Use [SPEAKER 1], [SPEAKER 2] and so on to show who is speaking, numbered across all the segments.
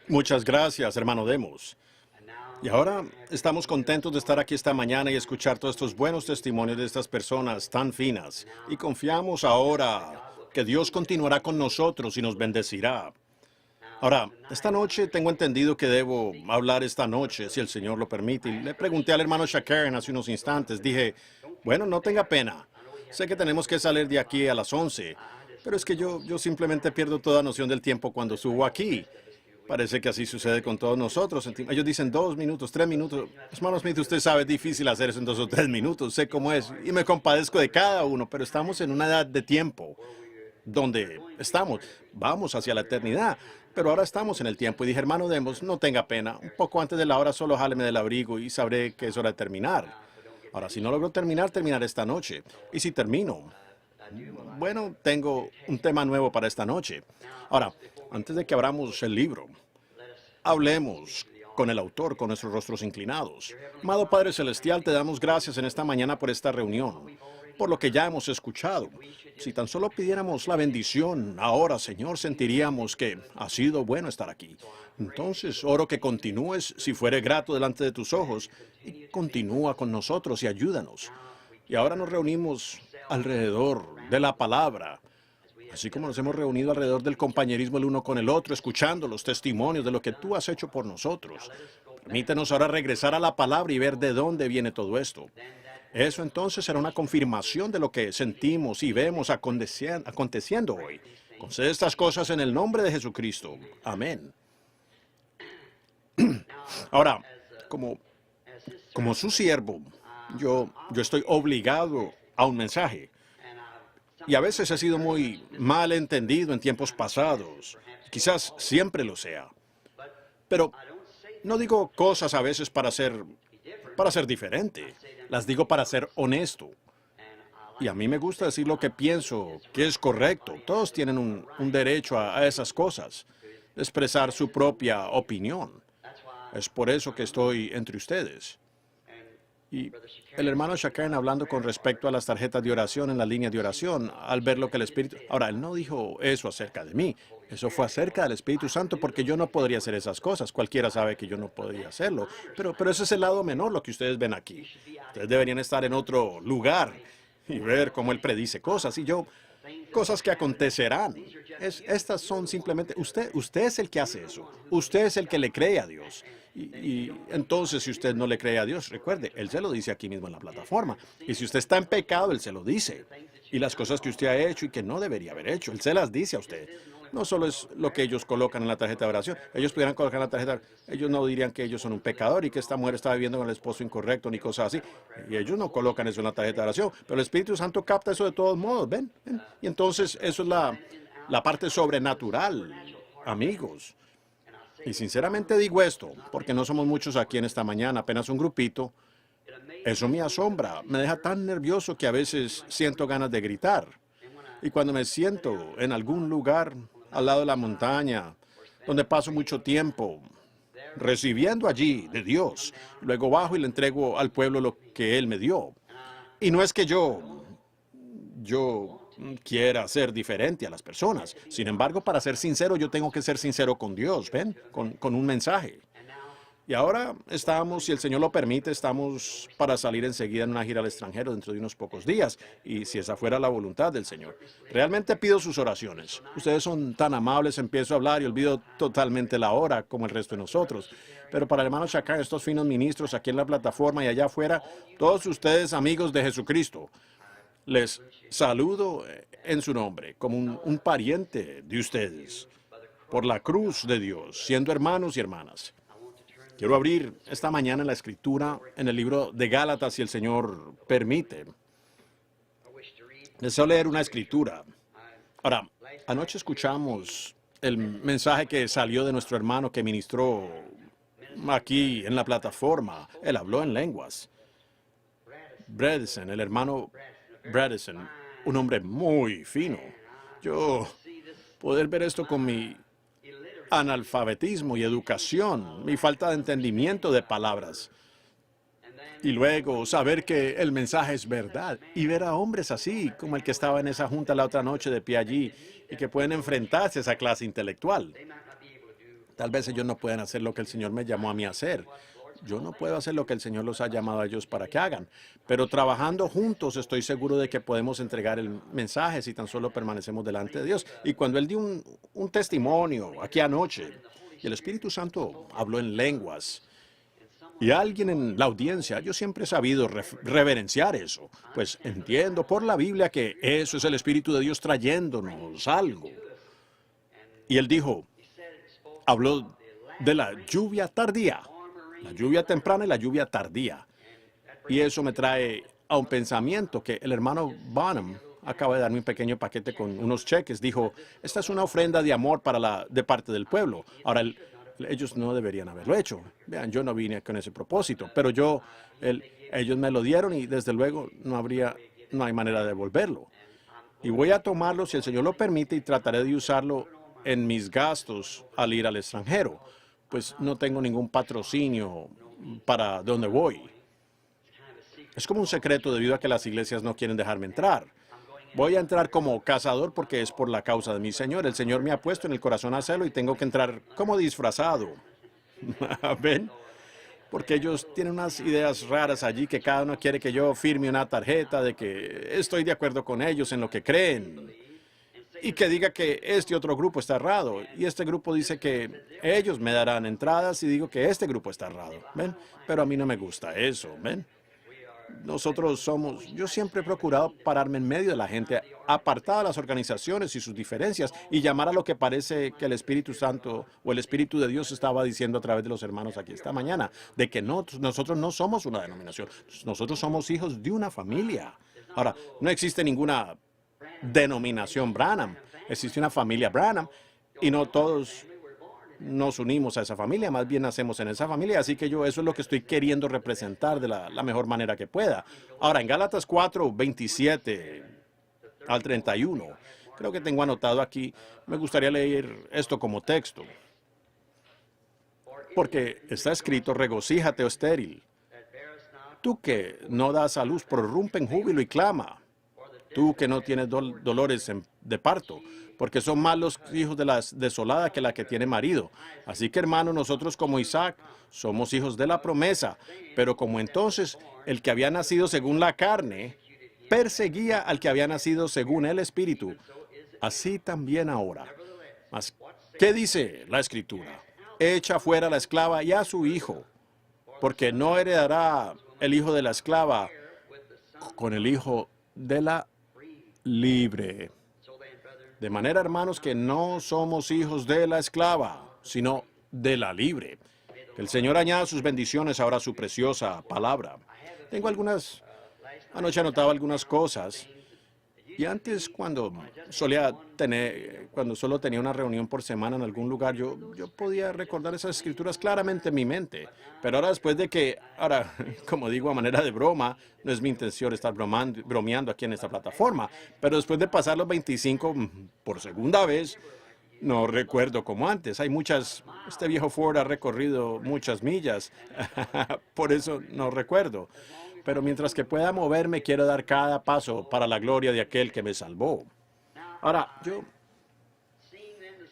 [SPEAKER 1] Muchas gracias, hermano Demos. Y ahora estamos contentos de estar aquí esta mañana y escuchar todos estos buenos testimonios de estas personas tan finas. Y confiamos ahora que Dios continuará con nosotros y nos bendecirá. Ahora, esta noche tengo entendido que debo hablar esta noche, si el Señor lo permite. Y le pregunté al hermano Shakaren hace unos instantes. Dije, bueno, no tenga pena. Sé que tenemos que salir de aquí a las 11, pero es que yo simplemente pierdo toda noción del tiempo cuando subo aquí. Parece que así sucede con todos nosotros. Ellos dicen 2 minutos, 3 minutos. Hermano Smith, usted sabe, es difícil hacer eso en 2 o 3 minutos. Sé cómo es y me compadezco de cada uno, pero estamos en una edad de tiempo donde estamos. Vamos hacia la eternidad, pero ahora estamos en el tiempo. Y dije, hermano Demos, no tenga pena. Un poco antes de la hora solo jáleme del abrigo y sabré que es hora de terminar. Ahora, si no logro terminar, terminaré esta noche. Y si termino, bueno, tengo un tema nuevo para esta noche. Ahora, antes de que abramos el libro, hablemos con el autor, con nuestros rostros inclinados. Amado Padre Celestial, te damos gracias en esta mañana por esta reunión, por lo que ya hemos escuchado. Si tan solo pidiéramos la bendición ahora, Señor, sentiríamos que ha sido bueno estar aquí. Entonces, oro que continúes, si fuere grato delante de tus ojos, y continúa con nosotros y ayúdanos. Y ahora nos reunimos alrededor de la palabra, así como nos hemos reunido alrededor del compañerismo el uno con el otro, escuchando los testimonios de lo que tú has hecho por nosotros. Permítenos ahora regresar a la palabra y ver de dónde viene todo esto. Eso entonces será una confirmación de lo que sentimos y vemos aconteciendo hoy. Concede estas cosas en el nombre de Jesucristo. Amén. Ahora, como, como su siervo, yo estoy obligado a un mensaje. Y a veces he sido muy mal entendido en tiempos pasados. Quizás siempre lo sea. Pero no digo cosas a veces para ser diferente. Las digo para ser honesto. Y a mí me gusta decir lo que pienso, que es correcto. Todos tienen un derecho a esas cosas, expresar su propia opinión. Es por eso que estoy entre ustedes. Y el hermano Shakaren hablando con respecto a las tarjetas de oración en la línea de oración, al ver lo que el Espíritu... Ahora, él no dijo eso acerca de mí, eso fue acerca del Espíritu Santo, porque yo no podría hacer esas cosas. Cualquiera sabe que yo no podría hacerlo, pero ese es el lado menor, lo que ustedes ven aquí. Ustedes deberían estar en otro lugar y ver cómo él predice cosas, y yo, cosas que acontecerán. Estas son simplemente, usted es el que hace eso, usted es el que le cree a Dios. Y entonces, si usted no le cree a Dios, recuerde, Él se lo dice aquí mismo en la plataforma. Y si usted está en pecado, Él se lo dice. Y las cosas que usted ha hecho y que no debería haber hecho, Él se las dice a usted. No solo es lo que ellos colocan en la tarjeta de oración. Ellos pudieran colocar en la tarjeta, ellos no dirían que ellos son un pecador y que esta mujer está viviendo con el esposo incorrecto ni cosas así. Y ellos no colocan eso en la tarjeta de oración. Pero el Espíritu Santo capta eso de todos modos, ¿ven? ¿Ven? Y entonces eso es la parte sobrenatural, amigos. Y sinceramente digo esto, porque no somos muchos aquí en esta mañana, apenas un grupito. Eso me asombra, me deja tan nervioso que a veces siento ganas de gritar. Y cuando me siento en algún lugar al lado de la montaña, donde paso mucho tiempo recibiendo allí de Dios, luego bajo y le entrego al pueblo lo que Él me dio. Y no es que yo quiera ser diferente a las personas. Sin embargo, para ser sincero, yo tengo que ser sincero con Dios, ¿ven? Con un mensaje. Y ahora estamos, si el Señor lo permite, estamos para salir enseguida en una gira al extranjero dentro de unos pocos días. Y si esa fuera la voluntad del Señor. Realmente pido sus oraciones. Ustedes son tan amables, empiezo a hablar y olvido totalmente la hora, como el resto de nosotros. Pero para el hermano Shakar, estos finos ministros aquí en la plataforma y allá afuera, todos ustedes amigos de Jesucristo, les saludo en su nombre, como un pariente de ustedes, por la cruz de Dios, siendo hermanos y hermanas. Quiero abrir esta mañana la escritura en el libro de Gálatas, si el Señor permite. Deseo leer una escritura. Ahora, anoche escuchamos el mensaje que salió de nuestro hermano que ministró aquí en la plataforma. Él habló en lenguas. Bredesen, el hermano Bredesen, un hombre muy fino. Yo poder ver esto con mi analfabetismo y educación, mi falta de entendimiento de palabras. Y luego saber que el mensaje es verdad y ver a hombres así, como el que estaba en esa junta la otra noche de pie allí y que pueden enfrentarse a esa clase intelectual. Tal vez ellos no puedan hacer lo que el Señor me llamó a mí a hacer. Yo no puedo hacer lo que el Señor los ha llamado a ellos para que hagan. Pero trabajando juntos estoy seguro de que podemos entregar el mensaje si tan solo permanecemos delante de Dios. Y cuando Él dio un testimonio aquí anoche, y el Espíritu Santo habló en lenguas, y alguien en la audiencia, yo siempre he sabido reverenciar eso. Pues entiendo por la Biblia que eso es el Espíritu de Dios trayéndonos algo. Y Él dijo, habló de la lluvia tardía. La lluvia temprana y la lluvia tardía. Y eso me trae a un pensamiento que el hermano Bonham acaba de darme un pequeño paquete con unos cheques. Dijo, esta es una ofrenda de amor de parte del pueblo. Ahora, ellos no deberían haberlo hecho. Vean, yo no vine con ese propósito, pero ellos me lo dieron y desde luego no hay manera de devolverlo. Y voy a tomarlo si el Señor lo permite y trataré de usarlo en mis gastos al ir al extranjero. Pues no tengo ningún patrocinio para donde voy. Es como un secreto debido a que las iglesias no quieren dejarme entrar. Voy a entrar como cazador porque es por la causa de mi Señor. El Señor me ha puesto en el corazón a hacerlo y tengo que entrar como disfrazado. ¿Ven? Porque ellos tienen unas ideas raras allí que cada uno quiere que yo firme una tarjeta de que estoy de acuerdo con ellos en lo que creen. Y que diga que este otro grupo está errado. Y este grupo dice que ellos me darán entradas y digo que este grupo está errado. ¿Ven? Pero a mí no me gusta eso. ¿Ven? Yo siempre he procurado pararme en medio de la gente, apartada de las organizaciones y sus diferencias, y llamar a lo que parece que el Espíritu Santo o el Espíritu de Dios estaba diciendo a través de los hermanos aquí esta mañana, de que nosotros no somos una denominación, nosotros somos hijos de una familia. Ahora, no existe ninguna denominación Branham, existe una familia Branham, y no todos nos unimos a esa familia, más bien nacemos en esa familia, así que eso es lo que estoy queriendo representar de la mejor manera que pueda. Ahora, en Gálatas 4, 27 al 31, creo que tengo anotado aquí, me gustaría leer esto como texto, porque está escrito, regocíjate, oh estéril, tú que no das a luz, prorrumpe en júbilo y clama, tú que no tienes dolores de parto, porque son más los hijos de la desolada que la que tiene marido. Así que, hermano, nosotros como Isaac somos hijos de la promesa, pero como entonces el que había nacido según la carne perseguía al que había nacido según el Espíritu, así también ahora. Mas, ¿qué dice la Escritura? Echa fuera a la esclava y a su hijo, porque no heredará el hijo de la esclava con el hijo de la libre. De manera, hermanos, que no somos hijos de la esclava, sino de la libre. Que el Señor añada sus bendiciones ahora a su preciosa palabra. Anoche anotaba algunas cosas. Y antes, cuando solo tenía una reunión por semana en algún lugar, yo podía recordar esas escrituras claramente en mi mente. Pero ahora, como digo a manera de broma, no es mi intención estar bromeando aquí en esta plataforma, pero después de pasar los 25 por segunda vez, no recuerdo como antes. Este viejo Ford ha recorrido muchas millas, por eso no recuerdo. Pero mientras que pueda moverme, quiero dar cada paso para la gloria de aquel que me salvó. Ahora,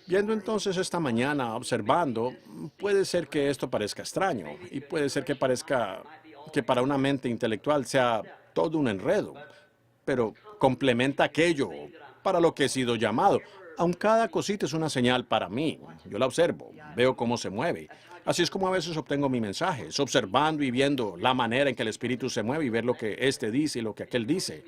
[SPEAKER 1] viendo entonces esta mañana, observando, puede ser que esto parezca extraño y puede ser que parezca que para una mente intelectual sea todo un enredo, pero complementa aquello para lo que he sido llamado. Aun cada cosita es una señal para mí. Yo la observo, veo cómo se mueve. Así es como a veces obtengo mi mensaje, es observando y viendo la manera en que el Espíritu se mueve y ver lo que éste dice y lo que aquel dice.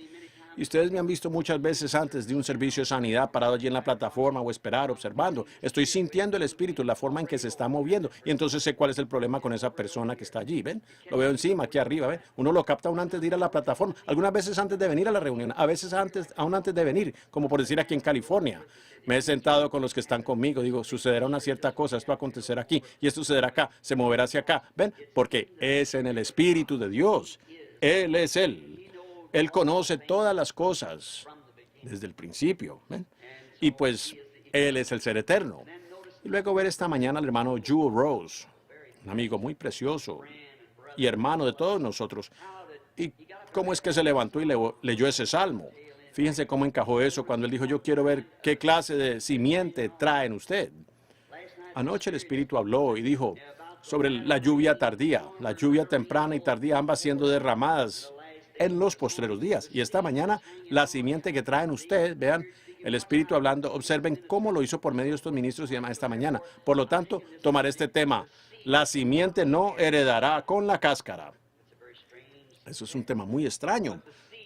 [SPEAKER 1] Y ustedes me han visto muchas veces antes de un servicio de sanidad parado allí en la plataforma o esperar, observando. Estoy sintiendo el Espíritu, la forma en que se está moviendo. Y entonces sé cuál es el problema con esa persona que está allí, ¿ven? Lo veo encima, aquí arriba, ¿ven? Uno lo capta aún antes de ir a la plataforma. Algunas veces antes de venir a la reunión, a veces aún antes de venir, como por decir aquí en California. Me he sentado con los que están conmigo, digo, sucederá una cierta cosa, esto va a acontecer aquí, y esto sucederá acá, se moverá hacia acá. ¿Ven? Porque es en el Espíritu de Dios. Él es Él. Él conoce todas las cosas desde el principio. ¿Ven? Y pues Él es el ser eterno. Y luego ver esta mañana al hermano Jewel Rose, un amigo muy precioso y hermano de todos nosotros. Y cómo es que se levantó y leyó ese salmo. Fíjense cómo encajó eso cuando él dijo, yo quiero ver qué clase de simiente traen usted. Anoche el Espíritu habló y dijo sobre la lluvia tardía, la lluvia temprana y tardía, ambas siendo derramadas en los postreros días. Y esta mañana, la simiente que traen ustedes, vean, el Espíritu hablando, observen cómo lo hizo por medio de estos ministros y demás esta mañana. Por lo tanto, tomaré este tema. La simiente no heredará con la cáscara. Eso es un tema muy extraño.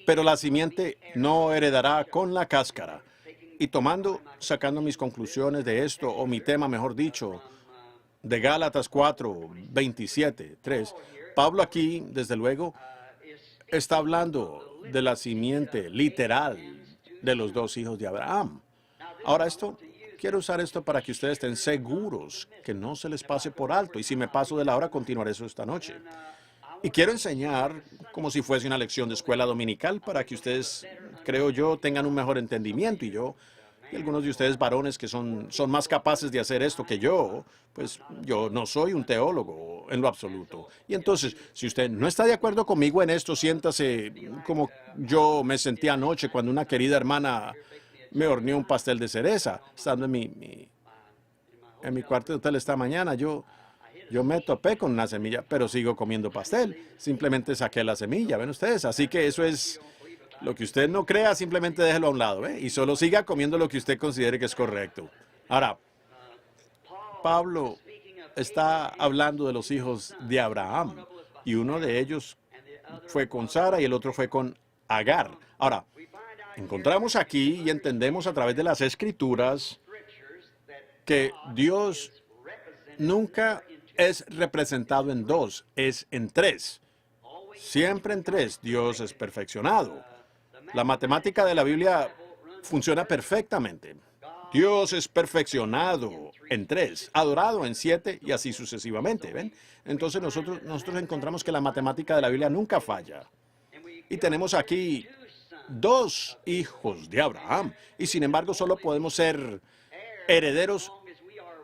[SPEAKER 1] Pero la simiente no heredará con la cáscara. Y sacando mis conclusiones de esto, o mi tema, mejor dicho, de Gálatas 4, 27, 3, Pablo aquí, desde luego, está hablando de la simiente literal de los dos hijos de Abraham. Ahora quiero usar esto para que ustedes estén seguros que no se les pase por alto. Y si me paso de la hora, continuaré eso esta noche. Y quiero enseñar como si fuese una lección de escuela dominical para que ustedes, creo yo, tengan un mejor entendimiento. Y algunos de ustedes varones que son más capaces de hacer esto que yo, pues yo no soy un teólogo en lo absoluto. Y entonces, si usted no está de acuerdo conmigo en esto, siéntase como yo me sentí anoche cuando una querida hermana me horneó un pastel de cereza, estando en mi cuarto de hotel esta mañana. Yo me topé con una semilla, pero sigo comiendo pastel. Simplemente saqué la semilla, ¿ven ustedes? Así que eso es lo que usted no crea, simplemente déjelo a un lado, ¿eh? Y solo siga comiendo lo que usted considere que es correcto. Ahora, Pablo está hablando de los hijos de Abraham, y uno de ellos fue con Sara y el otro fue con Agar. Ahora, encontramos aquí y entendemos a través de las Escrituras que Dios nunca es representado en dos, es en tres. Siempre en tres. Dios es perfeccionado. La matemática de la Biblia funciona perfectamente. Dios es perfeccionado en tres, adorado en siete y así sucesivamente. ¿Ven? Entonces nosotros encontramos que la matemática de la Biblia nunca falla. Y tenemos aquí dos hijos de Abraham. Y sin embargo solo podemos ser herederos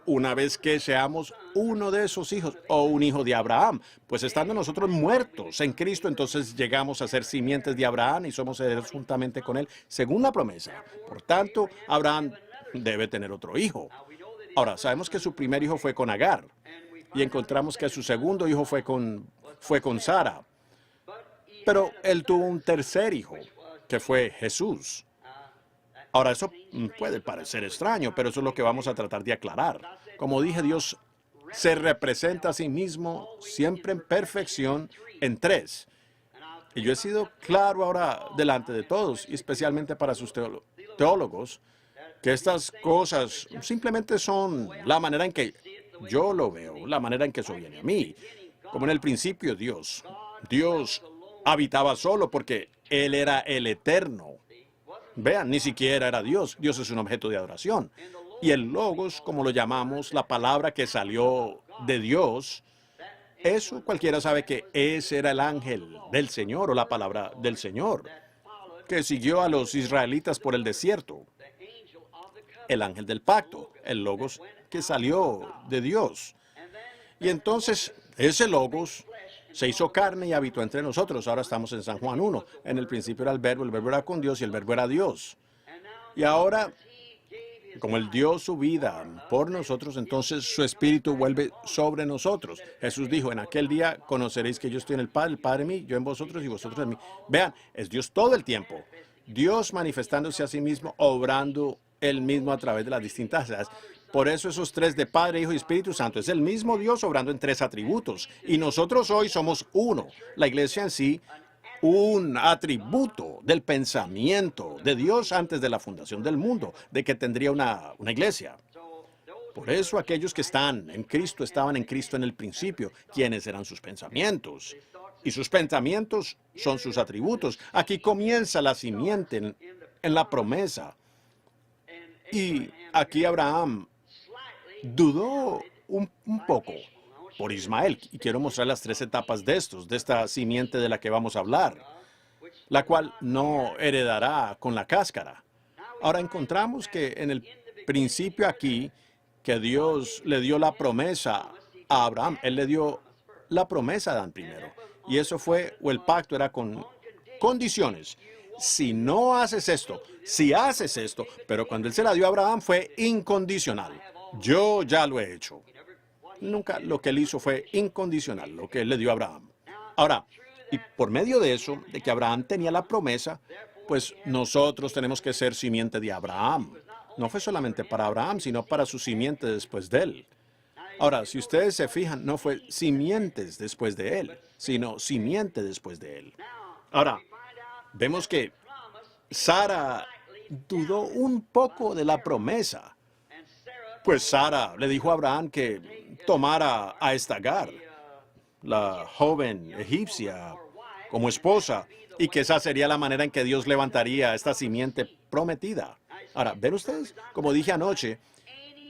[SPEAKER 1] una vez que seamos uno de esos hijos o un hijo de Abraham. Pues estando nosotros muertos en Cristo, entonces llegamos a ser simientes de Abraham y somos herederos juntamente con él, según la promesa. Por tanto, Abraham debe tener otro hijo. Ahora, sabemos que su primer hijo fue con Agar y encontramos que su segundo hijo fue con Sara. Pero él tuvo un tercer hijo, que fue Jesús. Ahora, eso puede parecer extraño, pero eso es lo que vamos a tratar de aclarar. Como dije, Dios se representa a sí mismo siempre en perfección en tres. Y yo he sido claro ahora delante de todos, y especialmente para sus teólogos, que estas cosas simplemente son la manera en que yo lo veo, la manera en que eso viene a mí. Como en el principio Dios habitaba solo porque Él era el eterno. Vean, ni siquiera era Dios. Dios es un objeto de adoración. Y el Logos, como lo llamamos, la palabra que salió de Dios, eso cualquiera sabe que ese era el ángel del Señor o la palabra del Señor, que siguió a los israelitas por el desierto. El ángel del pacto, el Logos que salió de Dios. Y entonces, ese Logos se hizo carne y habitó entre nosotros. Ahora estamos en San Juan 1. En el principio era el verbo era con Dios y el verbo era Dios. Y ahora, como Él dio su vida por nosotros, entonces su Espíritu vuelve sobre nosotros. Jesús dijo, en aquel día conoceréis que yo estoy en el Padre en mí, yo en vosotros y vosotros en mí. Vean, es Dios todo el tiempo. Dios manifestándose a sí mismo, obrando Él mismo a través de las distintas edades. Por eso esos tres de Padre, Hijo y Espíritu Santo es el mismo Dios obrando en tres atributos. Y nosotros hoy somos uno. La iglesia en sí, un atributo del pensamiento de Dios antes de la fundación del mundo, de que tendría una iglesia. Por eso aquellos que están en Cristo estaban en Cristo en el principio. ¿Quiénes eran sus pensamientos? Y sus pensamientos son sus atributos. Aquí comienza la simiente en la promesa. Y aquí Abraham dudó un poco por Ismael. Y quiero mostrar las tres etapas de esta simiente de la que vamos a hablar, la cual no heredará con la cáscara. Ahora encontramos que en el principio aquí, que Dios le dio la promesa a Abraham. Él le dio la promesa a Adán primero. Y eso fue, o el pacto era con condiciones. Si no haces esto, si haces esto, pero cuando Él se la dio a Abraham fue incondicional. yo ya lo he hecho. Nunca lo que él hizo fue incondicional, lo que él le dio a Abraham. Ahora, y por medio de eso, de que Abraham tenía la promesa, pues nosotros tenemos que ser simiente de Abraham. No fue solamente para Abraham, sino para su simiente después de él. Ahora, si ustedes se fijan, no fue simientes después de él, sino simiente después de él. Ahora, vemos que Sara dudó un poco de la promesa. Pues Sara le dijo a Abraham que tomara a esta Agar, la joven egipcia, como esposa, y que esa sería la manera en que Dios levantaría esta simiente prometida. Ahora, ¿ven ustedes? Como dije anoche,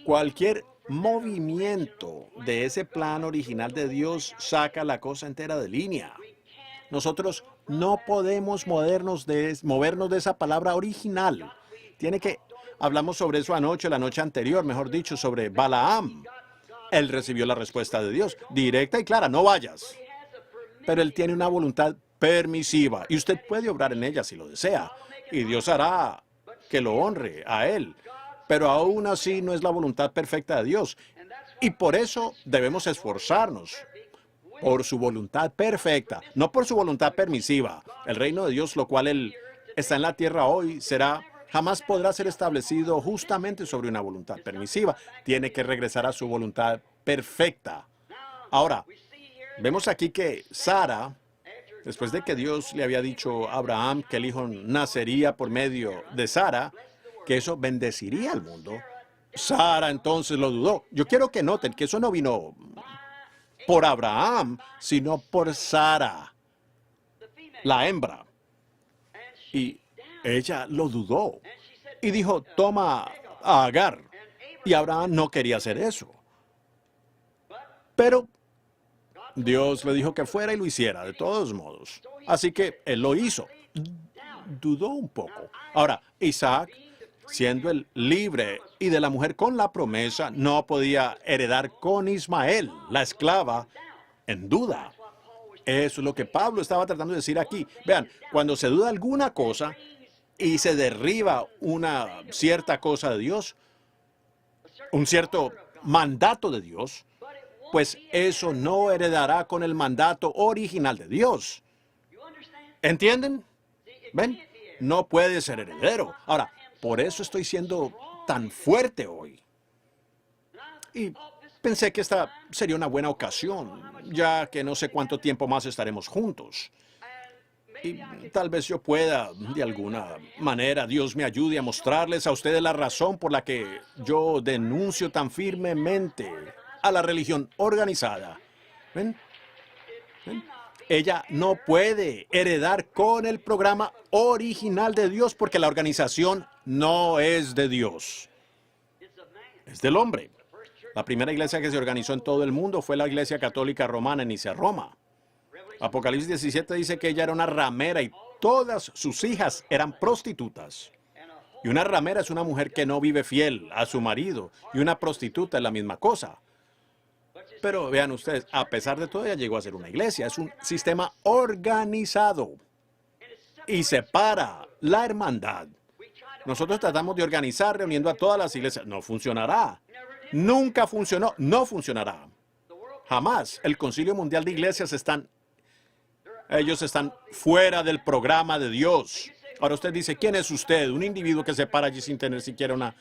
[SPEAKER 1] cualquier movimiento de ese plan original de Dios saca la cosa entera de línea. Nosotros no podemos movernos de esa palabra original. Hablamos sobre eso anoche, la noche anterior, mejor dicho, sobre Balaam. Él recibió la respuesta de Dios, directa y clara, no vayas. Pero él tiene una voluntad permisiva y usted puede obrar en ella si lo desea. Y Dios hará que lo honre a él. Pero aún así no es la voluntad perfecta de Dios. Y por eso debemos esforzarnos por su voluntad perfecta, no por su voluntad permisiva. El reino de Dios, lo cual Él está en la tierra hoy, jamás podrá ser establecido justamente sobre una voluntad permisiva. Tiene que regresar a su voluntad perfecta. Ahora, vemos aquí que Sara, después de que Dios le había dicho a Abraham que el hijo nacería por medio de Sara, que eso bendeciría al mundo, Sara entonces lo dudó. Yo quiero que noten que eso no vino por Abraham, sino por Sara, la hembra. Y ella lo dudó y dijo, toma a Agar. Y Abraham no quería hacer eso. Pero Dios le dijo que fuera y lo hiciera, de todos modos. Así que él lo hizo. Dudó un poco. Ahora, Isaac, siendo el libre y de la mujer con la promesa, no podía heredar con Ismael, la esclava, en duda. Eso es lo que Pablo estaba tratando de decir aquí. Vean, cuando se duda alguna cosa y se derriba una cierta cosa de Dios, un cierto mandato de Dios, pues eso no heredará con el mandato original de Dios. ¿Entienden? ¿Ven? No puede ser heredero. Ahora, por eso estoy siendo tan fuerte hoy. Y pensé que esta sería una buena ocasión, ya que no sé cuánto tiempo más estaremos juntos. Y tal vez yo pueda, de alguna manera, Dios me ayude a mostrarles a ustedes la razón por la que yo denuncio tan firmemente a la religión organizada. ¿Ven? ¿Ven? Ella no puede heredar con el programa original de Dios porque la organización no es de Dios. Es del hombre. La primera iglesia que se organizó en todo el mundo fue la Iglesia Católica Romana en Nicea, Roma. Apocalipsis 17 dice que ella era una ramera y todas sus hijas eran prostitutas. Y una ramera es una mujer que no vive fiel a su marido y una prostituta es la misma cosa. Pero vean ustedes, a pesar de todo, ella llegó a ser una iglesia. Es un sistema organizado y separa la hermandad. Nosotros tratamos de organizar reuniendo a todas las iglesias. No funcionará. Nunca funcionó. No funcionará. Jamás. El Concilio Mundial de Iglesias ellos están fuera del programa de Dios. Ahora usted dice, ¿quién es usted? Un individuo que se para allí sin tener siquiera una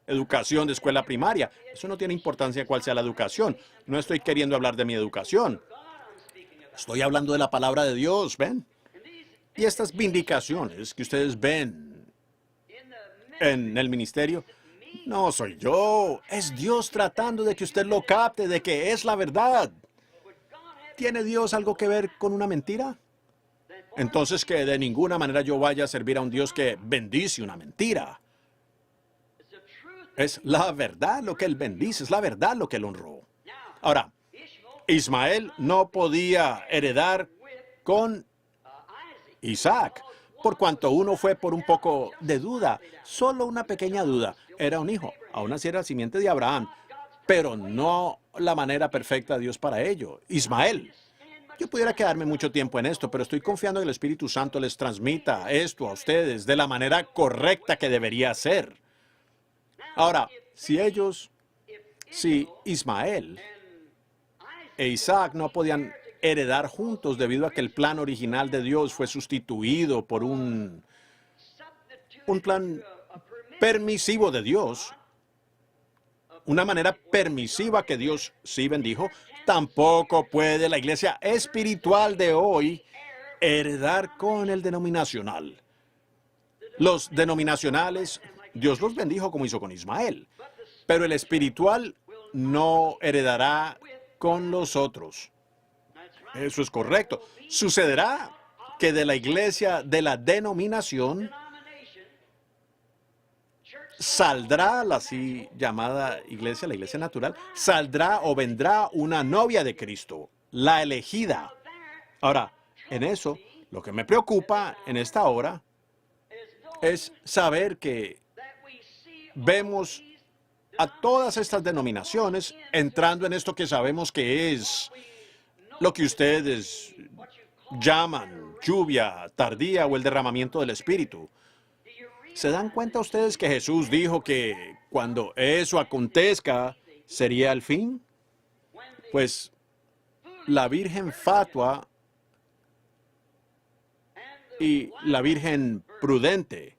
[SPEAKER 1] educación de escuela primaria. Eso no tiene importancia cuál sea la educación. No estoy queriendo hablar de mi educación. Estoy hablando de la palabra de Dios, ¿ven? Y estas vindicaciones que ustedes ven en el ministerio, no soy yo. Es Dios tratando de que usted lo capte, de que es la verdad. ¿Tiene Dios algo que ver con una mentira? Entonces que de ninguna manera yo vaya a servir a un Dios que bendice una mentira. Es la verdad lo que Él bendice, es la verdad lo que Él honró. Ahora, Ismael no podía heredar con Isaac, por cuanto uno fue por un poco de duda, solo una pequeña duda. Era un hijo, aún así era simiente de Abraham, pero no la manera perfecta de Dios para ello. Ismael. Yo pudiera quedarme mucho tiempo en esto, pero estoy confiando en que el Espíritu Santo les transmita esto a ustedes de la manera correcta que debería ser. Ahora, si ellos Si Ismael e Isaac no podían heredar juntos debido a que el plan original de Dios fue sustituido por un plan permisivo de Dios, una manera permisiva que Dios sí bendijo, tampoco puede la iglesia espiritual de hoy heredar con el denominacional. Los denominacionales, Dios los bendijo como hizo con Ismael, pero el espiritual no heredará con los otros. Eso es correcto. Sucederá que de la iglesia de la denominación saldrá la así llamada iglesia, la iglesia natural, saldrá o vendrá una novia de Cristo, la elegida. Ahora, en eso, lo que me preocupa en esta hora es saber que vemos a todas estas denominaciones entrando en esto que sabemos que es lo que ustedes llaman lluvia tardía o el derramamiento del Espíritu. ¿Se dan cuenta ustedes que Jesús dijo que cuando eso acontezca sería el fin? Pues la Virgen Fatua y la Virgen Prudente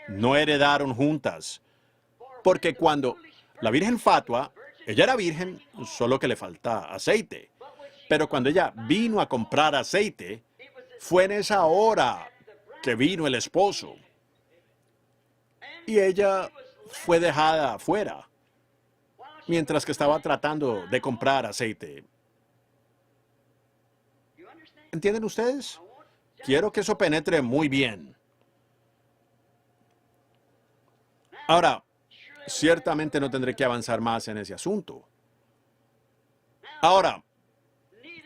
[SPEAKER 1] no heredaron juntas, porque cuando la Virgen Fatua, ella era virgen, solo que le falta aceite, pero cuando ella vino a comprar aceite, fue en esa hora que vino el esposo. Y ella fue dejada afuera, mientras que estaba tratando de comprar aceite. ¿Entienden ustedes? Quiero que eso penetre muy bien. Ahora, ciertamente no tendré que avanzar más en ese asunto. Ahora,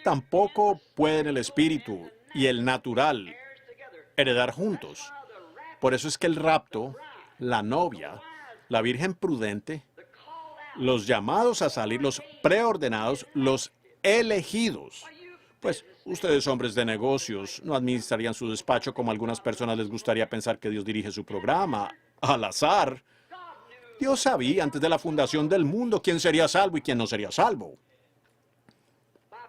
[SPEAKER 1] tampoco pueden el espíritu y el natural heredar juntos. Por eso es que el rapto, la novia, la Virgen Prudente, los llamados a salir, los preordenados, los elegidos. Pues ustedes, hombres de negocios, no administrarían su despacho como a algunas personas les gustaría pensar que Dios dirige su programa, al azar. Dios sabía antes de la fundación del mundo quién sería salvo y quién no sería salvo.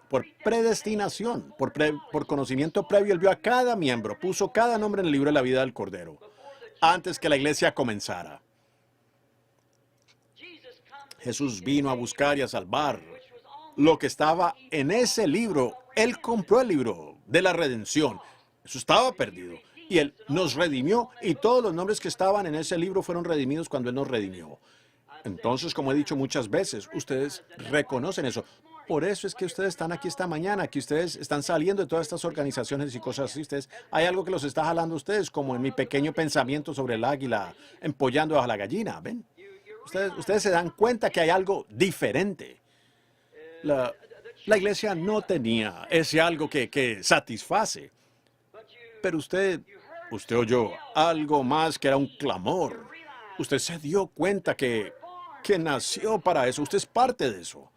[SPEAKER 1] Por predestinación, por conocimiento previo, Él vio a cada miembro, puso cada nombre en el libro de la vida del Cordero, antes que la iglesia comenzara. Jesús vino a buscar y a salvar lo que estaba en ese libro. Él compró el libro de la redención. Eso estaba perdido. Y Él nos redimió, y todos los nombres que estaban en ese libro fueron redimidos cuando Él nos redimió. Entonces, como he dicho muchas veces, ustedes reconocen eso. Por eso es que ustedes están aquí esta mañana, que ustedes están saliendo de todas estas organizaciones y cosas así. Hay algo que los está jalando a ustedes, como en mi pequeño pensamiento sobre el águila empollando a la gallina, ¿ven? Ustedes se dan cuenta que hay algo diferente. La iglesia no tenía ese algo que satisface. Pero usted oyó algo más que era un clamor. Usted se dio cuenta que nació para eso. Usted es parte de eso.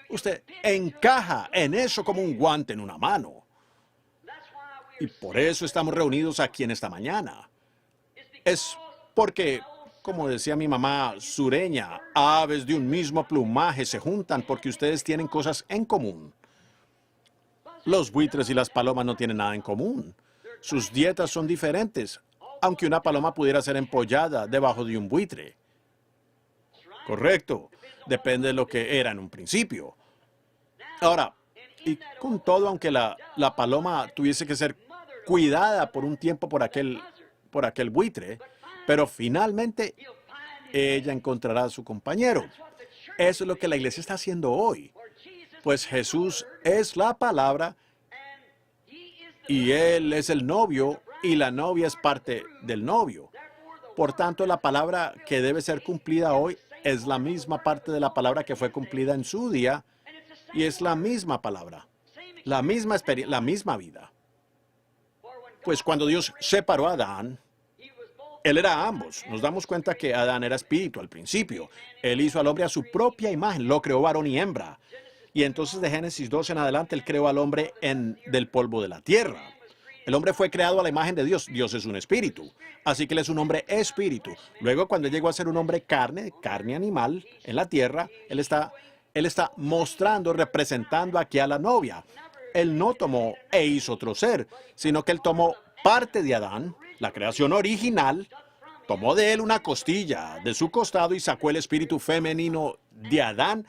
[SPEAKER 1] Usted encaja en eso como un guante en una mano. Y por eso estamos reunidos aquí en esta mañana. Es porque, como decía mi mamá sureña, aves de un mismo plumaje se juntan porque ustedes tienen cosas en común. Los buitres y las palomas no tienen nada en común. Sus dietas son diferentes, aunque una paloma pudiera ser empollada debajo de un buitre. Correcto. Depende de lo que era en un principio. Ahora, y con todo, aunque la paloma tuviese que ser cuidada por un tiempo por aquel buitre, pero finalmente ella encontrará a su compañero. Eso es lo que la iglesia está haciendo hoy. Pues Jesús es la palabra y Él es el novio y la novia es parte del novio. Por tanto, la palabra que debe ser cumplida hoy es la misma parte de la palabra que fue cumplida en su día y es la misma palabra, la misma experiencia, la misma vida. Pues cuando Dios separó a Adán, Él era ambos. Nos damos cuenta que Adán era espíritu al principio. Él hizo al hombre a su propia imagen, lo creó varón y hembra. Y entonces de Génesis 2 en adelante, Él creó al hombre del polvo de la tierra. El hombre fue creado a la imagen de Dios. Dios es un espíritu. Así que él es un hombre espíritu. Luego, cuando él llegó a ser un hombre carne, carne animal, en la tierra, él está mostrando, representando aquí a la novia. Él no tomó e hizo otro ser, sino que él tomó parte de Adán, la creación original, tomó de él una costilla de su costado y sacó el espíritu femenino de Adán,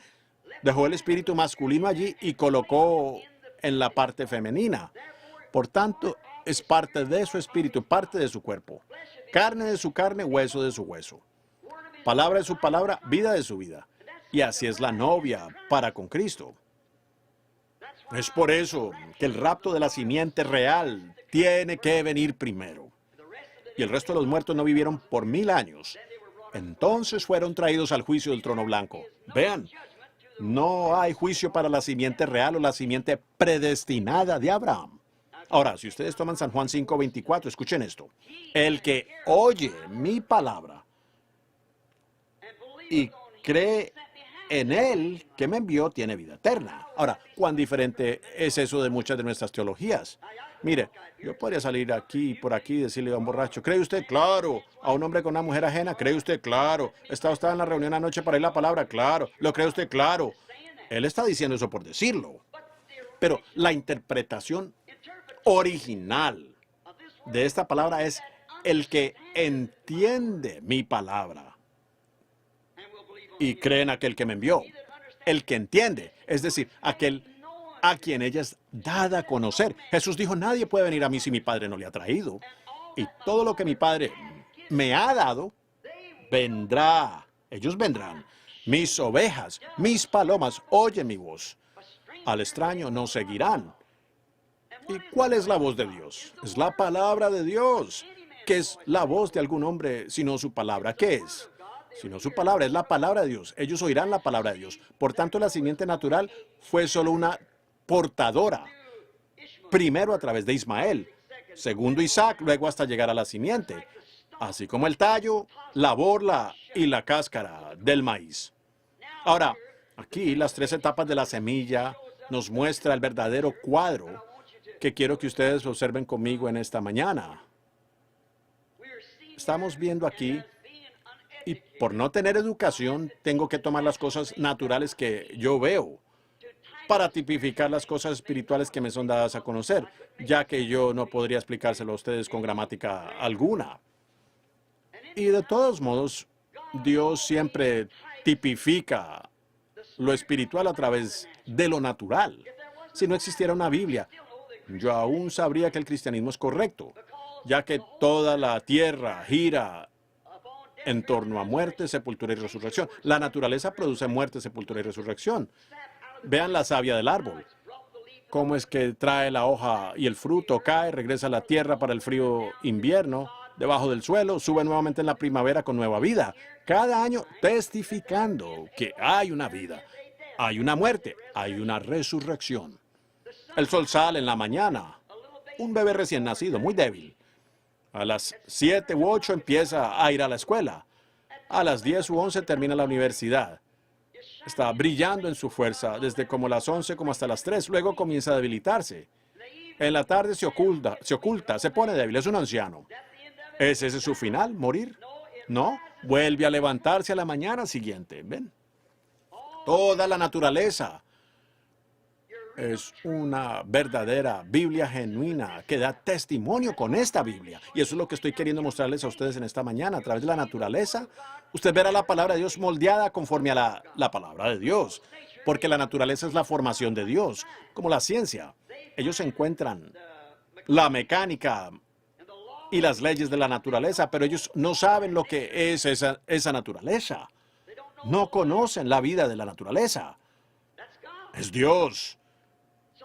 [SPEAKER 1] dejó el espíritu masculino allí y colocó en la parte femenina. Por tanto, es parte de su espíritu, parte de su cuerpo. Carne de su carne, hueso de su hueso. Palabra de su palabra, vida de su vida. Y así es la novia para con Cristo. Es por eso que el rapto de la simiente real tiene que venir primero. Y el resto de los muertos no vivieron por 1000 años. Entonces fueron traídos al juicio del trono blanco. Vean, no hay juicio para la simiente real o la simiente predestinada de Abraham. Ahora, si ustedes toman San Juan 5:24, escuchen esto. El que oye mi palabra y cree en él que me envió tiene vida eterna. Ahora, ¿cuán diferente es eso de muchas de nuestras teologías? Mire, yo podría salir aquí por aquí y decirle a un borracho, ¿cree usted? Claro. A un hombre con una mujer ajena, ¿cree usted? Claro. ¿Está usted en la reunión anoche para ir la palabra? Claro. ¿Lo cree usted? Claro. Él está diciendo eso por decirlo. Pero la interpretación original de esta palabra es el que entiende mi palabra y cree en aquel que me envió. El que entiende, es decir, aquel a quien ella es dada a conocer. Jesús dijo, nadie puede venir a mí si mi Padre no le ha traído. Y todo lo que mi Padre me ha dado, vendrá. Ellos vendrán. Mis ovejas, mis palomas, oyen mi voz. Al extraño no seguirán. ¿Y cuál es la voz de Dios? Es la palabra de Dios. ¿Qué es la voz de algún hombre sino su palabra? ¿Qué es? Sino su palabra, es la palabra de Dios. Ellos oirán la palabra de Dios. Por tanto, la simiente natural fue solo una portadora. Primero a través de Ismael, segundo Isaac, luego hasta llegar a la simiente. Así como el tallo, la borla y la cáscara del maíz. Ahora, aquí las 3 etapas de la semilla nos muestra el verdadero cuadro que quiero que ustedes observen conmigo en esta mañana. Estamos viendo aquí, y por no tener educación, tengo que tomar las cosas naturales que yo veo para tipificar las cosas espirituales que me son dadas a conocer, ya que yo no podría explicárselo a ustedes con gramática alguna. Y de todos modos, Dios siempre tipifica lo espiritual a través de lo natural. Si no existiera una Biblia, yo aún sabría que el cristianismo es correcto, ya que toda la tierra gira en torno a muerte, sepultura y resurrección. La naturaleza produce muerte, sepultura y resurrección. Vean la savia del árbol. Cómo es que trae la hoja y el fruto, cae, regresa a la tierra para el frío invierno, debajo del suelo, sube nuevamente en la primavera con nueva vida. Cada año testificando que hay una vida, hay una muerte, hay una resurrección. El sol sale en la mañana. Un bebé recién nacido, muy débil. A las 7 u 8 empieza a ir a la escuela. A las 10 u 11 termina la universidad. Está brillando en su fuerza desde como las 11 como hasta las 3. Luego comienza a debilitarse. En la tarde se oculta, se pone débil. Es un anciano. ¿Es ese su final? ¿Morir? No. Vuelve a levantarse a la mañana siguiente. ¿Ven? Toda la naturaleza es una verdadera Biblia genuina que da testimonio con esta Biblia. Y eso es lo que estoy queriendo mostrarles a ustedes en esta mañana. A través de la naturaleza, usted verá la palabra de Dios moldeada conforme a la palabra de Dios. Porque la naturaleza es la formación de Dios, como la ciencia. Ellos encuentran la mecánica y las leyes de la naturaleza, pero ellos no saben lo que es esa naturaleza. No conocen la vida de la naturaleza. Es Dios.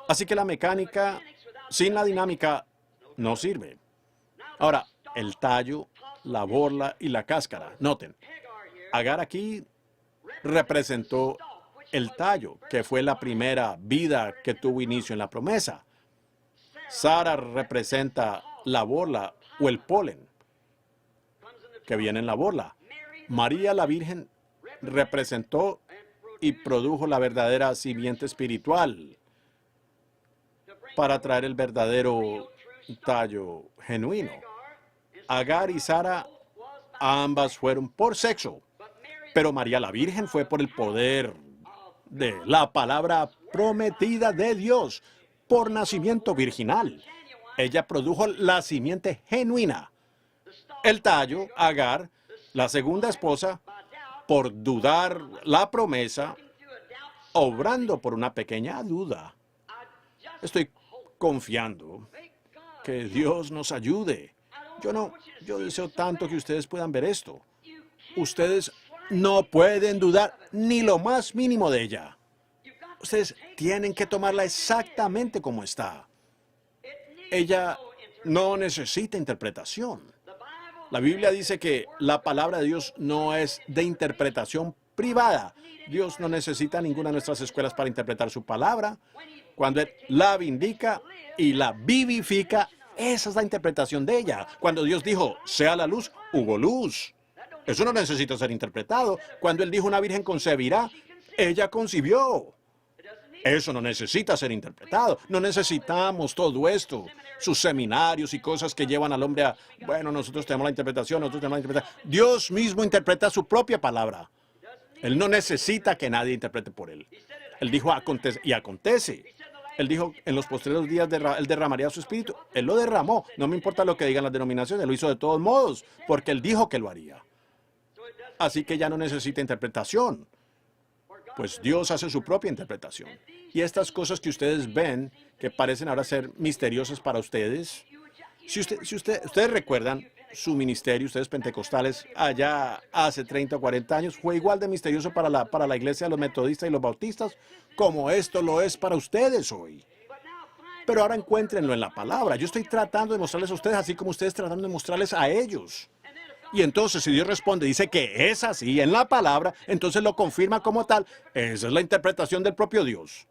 [SPEAKER 1] Así que la mecánica sin la dinámica no sirve. Ahora, el tallo, la borla y la cáscara. Noten, Agar aquí representó el tallo, que fue la primera vida que tuvo inicio en la promesa. Sara representa la borla o el polen que viene en la borla. María la Virgen representó y produjo la verdadera simiente espiritual para traer el verdadero tallo genuino. Agar y Sara, ambas fueron por sexo, pero María la Virgen fue por el poder de la palabra prometida de Dios, por nacimiento virginal. Ella produjo la simiente genuina. El tallo, Agar, la segunda esposa, por dudar la promesa, obrando por una pequeña duda. Estoy confiando que Dios nos ayude. Yo deseo tanto que ustedes puedan ver esto. Ustedes no pueden dudar ni lo más mínimo de ella. Ustedes tienen que tomarla exactamente como está. Ella no necesita interpretación. La Biblia dice que la palabra de Dios no es de interpretación privada. Dios no necesita ninguna de nuestras escuelas para interpretar su palabra. Cuando Él la vindica y la vivifica, esa es la interpretación de ella. Cuando Dios dijo, sea la luz, hubo luz. Eso no necesita ser interpretado. Cuando Él dijo, una virgen concebirá, ella concibió. Eso no necesita ser interpretado. No necesitamos todo esto. Sus seminarios y cosas que llevan al hombre a, bueno, nosotros tenemos la interpretación, nosotros tenemos la interpretación. Dios mismo interpreta su propia palabra. Él no necesita que nadie interprete por Él. Él dijo, acontece, y acontece. Él dijo, en los postreros días Él derramaría su espíritu. Él lo derramó. No me importa lo que digan las denominaciones, Él lo hizo de todos modos, porque Él dijo que lo haría. Así que ya no necesita interpretación. Pues Dios hace su propia interpretación. Y estas cosas que ustedes ven, que parecen ahora ser misteriosas para ustedes, si ustedes recuerdan su ministerio, ustedes pentecostales, allá hace 30 o 40 años, fue igual de misterioso para la iglesia de los metodistas y los bautistas, como esto lo es para ustedes hoy. Pero ahora encuéntrenlo en la palabra. Yo estoy tratando de mostrarles a ustedes, así como ustedes tratando de mostrarles a ellos. Y entonces, si Dios responde, dice que es así en la palabra, entonces lo confirma como tal. Esa es la interpretación del propio Dios.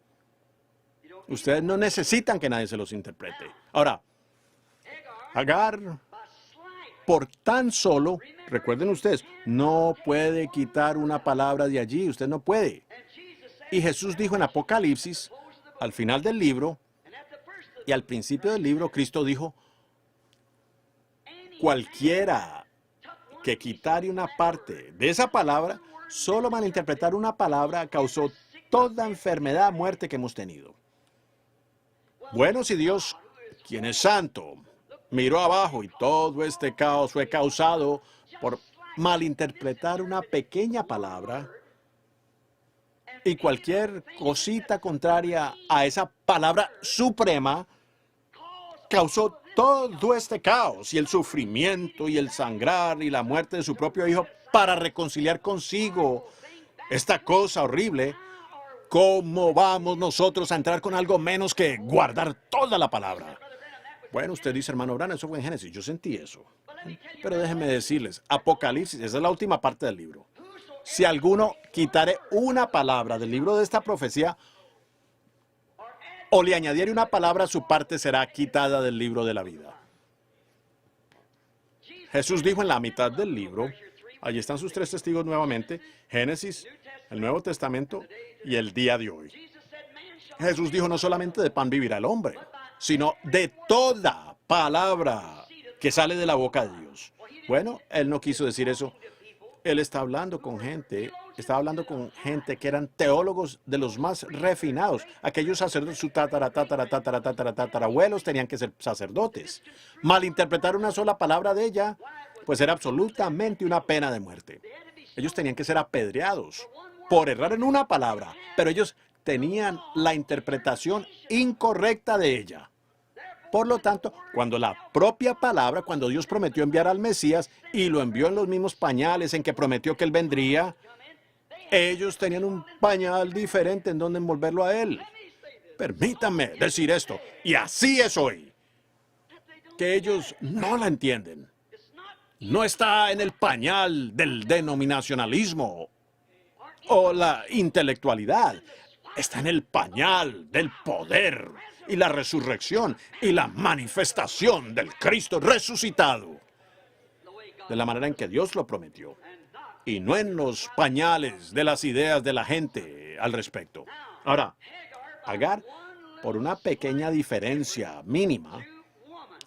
[SPEAKER 1] Ustedes no necesitan que nadie se los interprete. Ahora, Agar, por tan solo, recuerden ustedes, no puede quitar una palabra de allí. Usted no puede. Y Jesús dijo en Apocalipsis, al final del libro, y al principio del libro, Cristo dijo, cualquiera que quitare una parte de esa palabra, solo malinterpretar una palabra causó toda enfermedad, muerte que hemos tenido. Bueno, si Dios, quien es santo, miró abajo y todo este caos fue causado por malinterpretar una pequeña palabra, y cualquier cosita contraria a esa palabra suprema causó todo este caos y el sufrimiento y el sangrar y la muerte de su propio hijo para reconciliar consigo esta cosa horrible. ¿Cómo vamos nosotros a entrar con algo menos que guardar toda la palabra? Bueno, usted dice, hermano Branham, eso fue en Génesis. Yo sentí eso. Pero déjenme decirles, Apocalipsis, esa es la última parte del libro. Si alguno quitare una palabra del libro de esta profecía, o le añadiere una palabra, su parte será quitada del libro de la vida. Jesús dijo en la mitad del libro, allí están sus tres testigos nuevamente, Génesis, el Nuevo Testamento y el día de hoy. Jesús dijo, no solamente de pan vivirá el hombre, sino de toda palabra que sale de la boca de Dios. Bueno, Él no quiso decir eso. Él estaba hablando con gente que eran teólogos de los más refinados. Aquellos sacerdotes, su tatarabuelos tenían que ser sacerdotes. Malinterpretar una sola palabra de ella, pues era absolutamente una pena de muerte. Ellos tenían que ser apedreados por errar en una palabra, pero ellos tenían la interpretación incorrecta de ella. Por lo tanto, cuando la propia palabra, cuando Dios prometió enviar al Mesías y lo envió en los mismos pañales en que prometió que Él vendría, ellos tenían un pañal diferente en donde envolverlo a Él. Permítanme decir esto, y así es hoy, que ellos no la entienden. No está en el pañal del denominacionalismo o la intelectualidad. Está en el pañal del poder y la resurrección y la manifestación del Cristo resucitado, de la manera en que Dios lo prometió, y no en los pañales de las ideas de la gente al respecto. Ahora, Agar, por una pequeña diferencia mínima,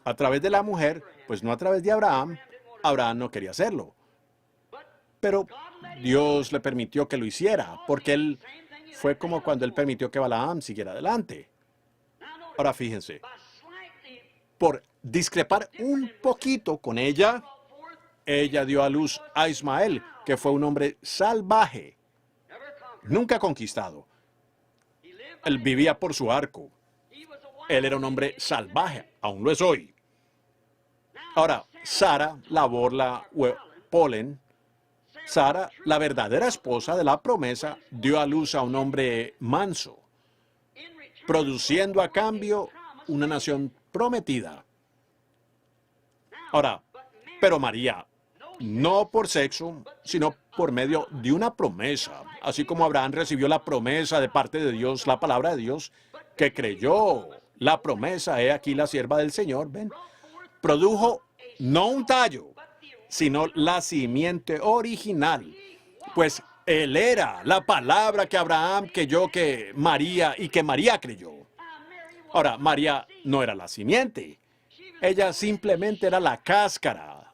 [SPEAKER 1] a través de la mujer, pues no a través de Abraham. Abraham no quería hacerlo. Pero Dios le permitió que lo hiciera, porque él fue como cuando él permitió que Balaam siguiera adelante. Ahora fíjense, por discrepar un poquito con ella, ella dio a luz a Ismael, que fue un hombre salvaje, nunca conquistado. Él vivía por su arco. Él era un hombre salvaje, aún lo es hoy. Ahora, Sara, la borla polen, Sara, la verdadera esposa de la promesa, dio a luz a un hombre manso, produciendo a cambio una nación prometida. Ahora, pero María, no por sexo, sino por medio de una promesa, así como Abraham recibió la promesa de parte de Dios, la palabra de Dios, que creyó la promesa, he aquí la sierva del Señor, ven, produjo no un tallo, sino la simiente original, pues él era la palabra que Abraham creyó, que María y que María creyó. Ahora, María no era la simiente, ella simplemente era la cáscara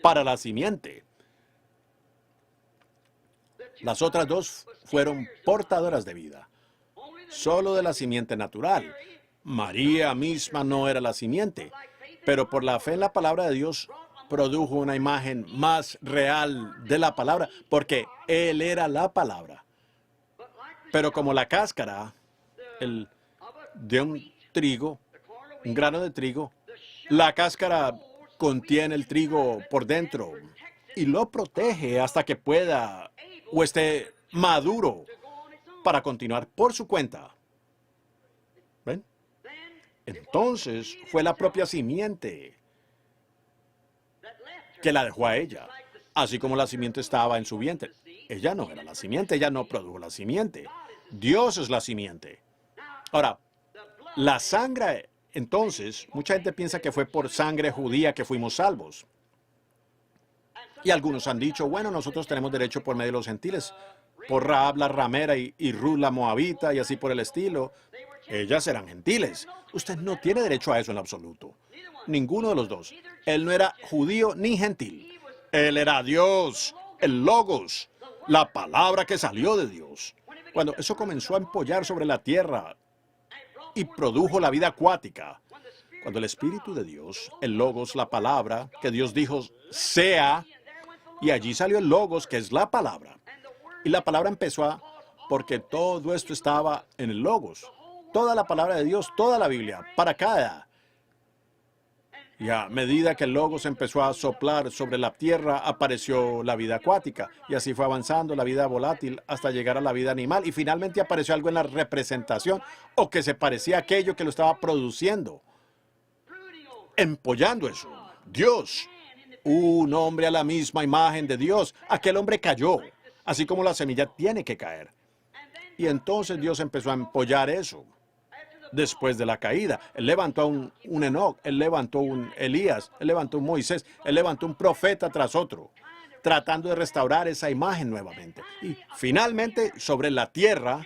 [SPEAKER 1] para la simiente. Las otras dos fueron portadoras de vida, solo de la simiente natural. María misma no era la simiente, pero por la fe en la palabra de Dios produjo una imagen más real de la palabra, porque Él era la palabra. Pero como la cáscara de un trigo, un grano de trigo, la cáscara contiene el trigo por dentro y lo protege hasta que pueda o esté maduro para continuar por su cuenta. ¿Ven? Entonces fue la propia simiente que la dejó a ella, así como la simiente estaba en su vientre. Ella no era la simiente, ella no produjo la simiente. Dios es la simiente. Ahora, la sangre, entonces, mucha gente piensa que fue por sangre judía que fuimos salvos. Y algunos han dicho, bueno, nosotros tenemos derecho por medio de los gentiles, por Rahab la ramera y Ruth la moabita y así por el estilo. Ellas eran gentiles. Usted no tiene derecho a eso en absoluto. Ninguno de los dos. Él no era judío ni gentil. Él era Dios, el Logos, la palabra que salió de Dios. Cuando eso comenzó a empollar sobre la tierra y produjo la vida acuática, cuando el Espíritu de Dios, el Logos, la palabra, que Dios dijo, sea, y allí salió el Logos, que es la palabra. Y la palabra empezó porque todo esto estaba en el Logos. Toda la palabra de Dios, toda la Biblia, para cada. Y a medida que el Logos empezó a soplar sobre la tierra, apareció la vida acuática. Y así fue avanzando la vida volátil hasta llegar a la vida animal. Y finalmente apareció algo en la representación, o que se parecía a aquello que lo estaba produciendo. Empollando eso. Dios. Un hombre a la misma imagen de Dios. Aquel hombre cayó, así como la semilla tiene que caer. Y entonces Dios empezó a empollar eso. Después de la caída, Él levantó a un Enoc, Él levantó un Elías, Él levantó un Moisés, Él levantó un profeta tras otro, tratando de restaurar esa imagen nuevamente. Y finalmente, sobre la tierra,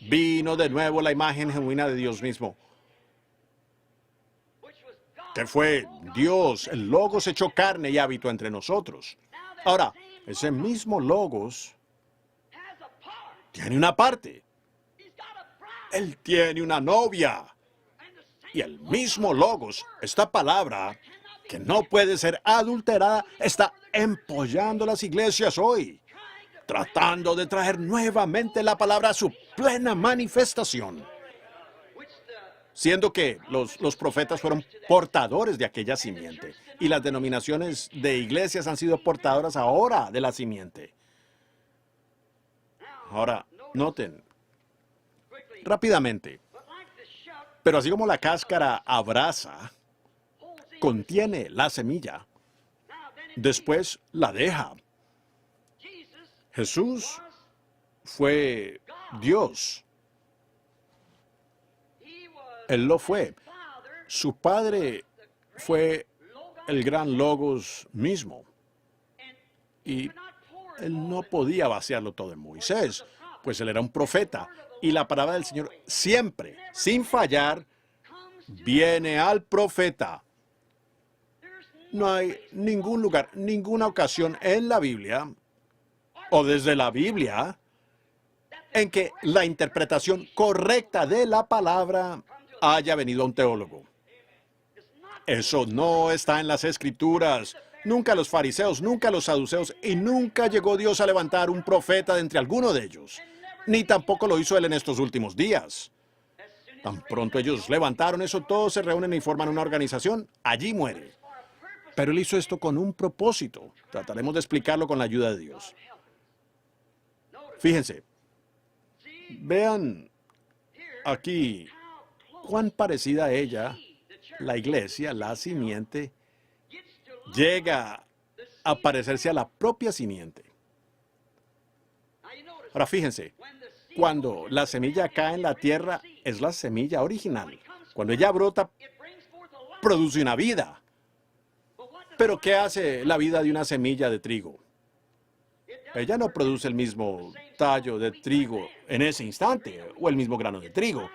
[SPEAKER 1] vino de nuevo la imagen genuina de Dios mismo, que fue Dios, el Logos hecho carne y habitó entre nosotros. Ahora, ese mismo Logos tiene una parte. Él tiene una novia. Y el mismo Logos, esta palabra, que no puede ser adulterada, está empollando las iglesias hoy, tratando de traer nuevamente la palabra a su plena manifestación. Siendo que los profetas fueron portadores de aquella simiente, y las denominaciones de iglesias han sido portadoras ahora de la simiente. Ahora, noten, rápidamente, pero así como la cáscara abraza, contiene la semilla, después la deja. Jesús fue Dios. Él lo fue. Su padre fue el gran Logos mismo. Y él no podía vaciarlo todo en Moisés, pues él era un profeta. Y la palabra del Señor siempre, sin fallar, viene al profeta. No hay ningún lugar, ninguna ocasión en la Biblia o desde la Biblia en que la interpretación correcta de la palabra haya venido a un teólogo. Eso no está en las Escrituras. Nunca los fariseos, nunca los saduceos, y nunca llegó Dios a levantar un profeta de entre alguno de ellos. Ni tampoco lo hizo Él en estos últimos días. Tan pronto ellos levantaron eso, todos se reúnen y forman una organización, allí muere. Pero Él hizo esto con un propósito. Trataremos de explicarlo con la ayuda de Dios. Fíjense. Vean aquí cuán parecida a ella, la iglesia, la simiente, llega a parecerse a la propia simiente. Ahora fíjense, cuando la semilla cae en la tierra, es la semilla original. Cuando ella brota, produce una vida. Pero ¿qué hace la vida de una semilla de trigo? Ella no produce el mismo tallo de trigo en ese instante, o el mismo grano de trigo.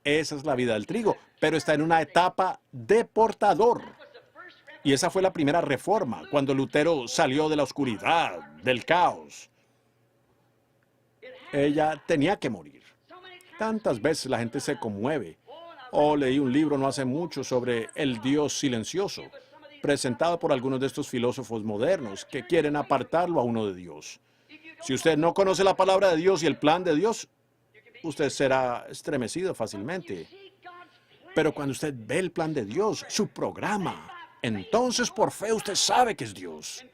[SPEAKER 1] Esa es la vida del trigo, pero está en una etapa de portador. Y esa fue la primera reforma, cuando Lutero salió de la oscuridad, del caos. Ella tenía que morir. Tantas veces la gente se conmueve. Leí un libro no hace mucho sobre el Dios silencioso, presentado por algunos de estos filósofos modernos que quieren apartarlo a uno de Dios. Si usted no conoce la palabra de Dios y el plan de Dios, usted será estremecido fácilmente. Pero cuando usted ve el plan de Dios, su programa, entonces por fe usted sabe que es Dios.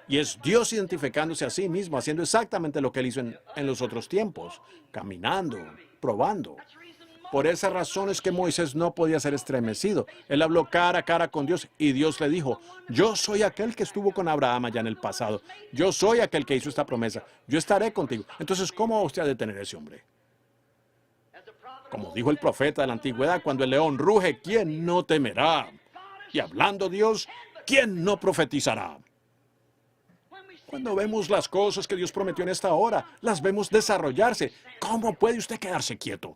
[SPEAKER 1] Y es Dios identificándose a sí mismo, haciendo exactamente lo que Él hizo en los otros tiempos, caminando, probando. Por esa razón es que Moisés no podía ser estremecido. Él habló cara a cara con Dios y Dios le dijo, yo soy aquel que estuvo con Abraham allá en el pasado. Yo soy aquel que hizo esta promesa. Yo estaré contigo. Entonces, ¿cómo va usted a detener a ese hombre? Como dijo el profeta de la antigüedad, cuando el león ruge, ¿quién no temerá? Y hablando Dios, ¿quién no profetizará? Cuando vemos las cosas que Dios prometió en esta hora, las vemos desarrollarse. ¿Cómo puede usted quedarse quieto?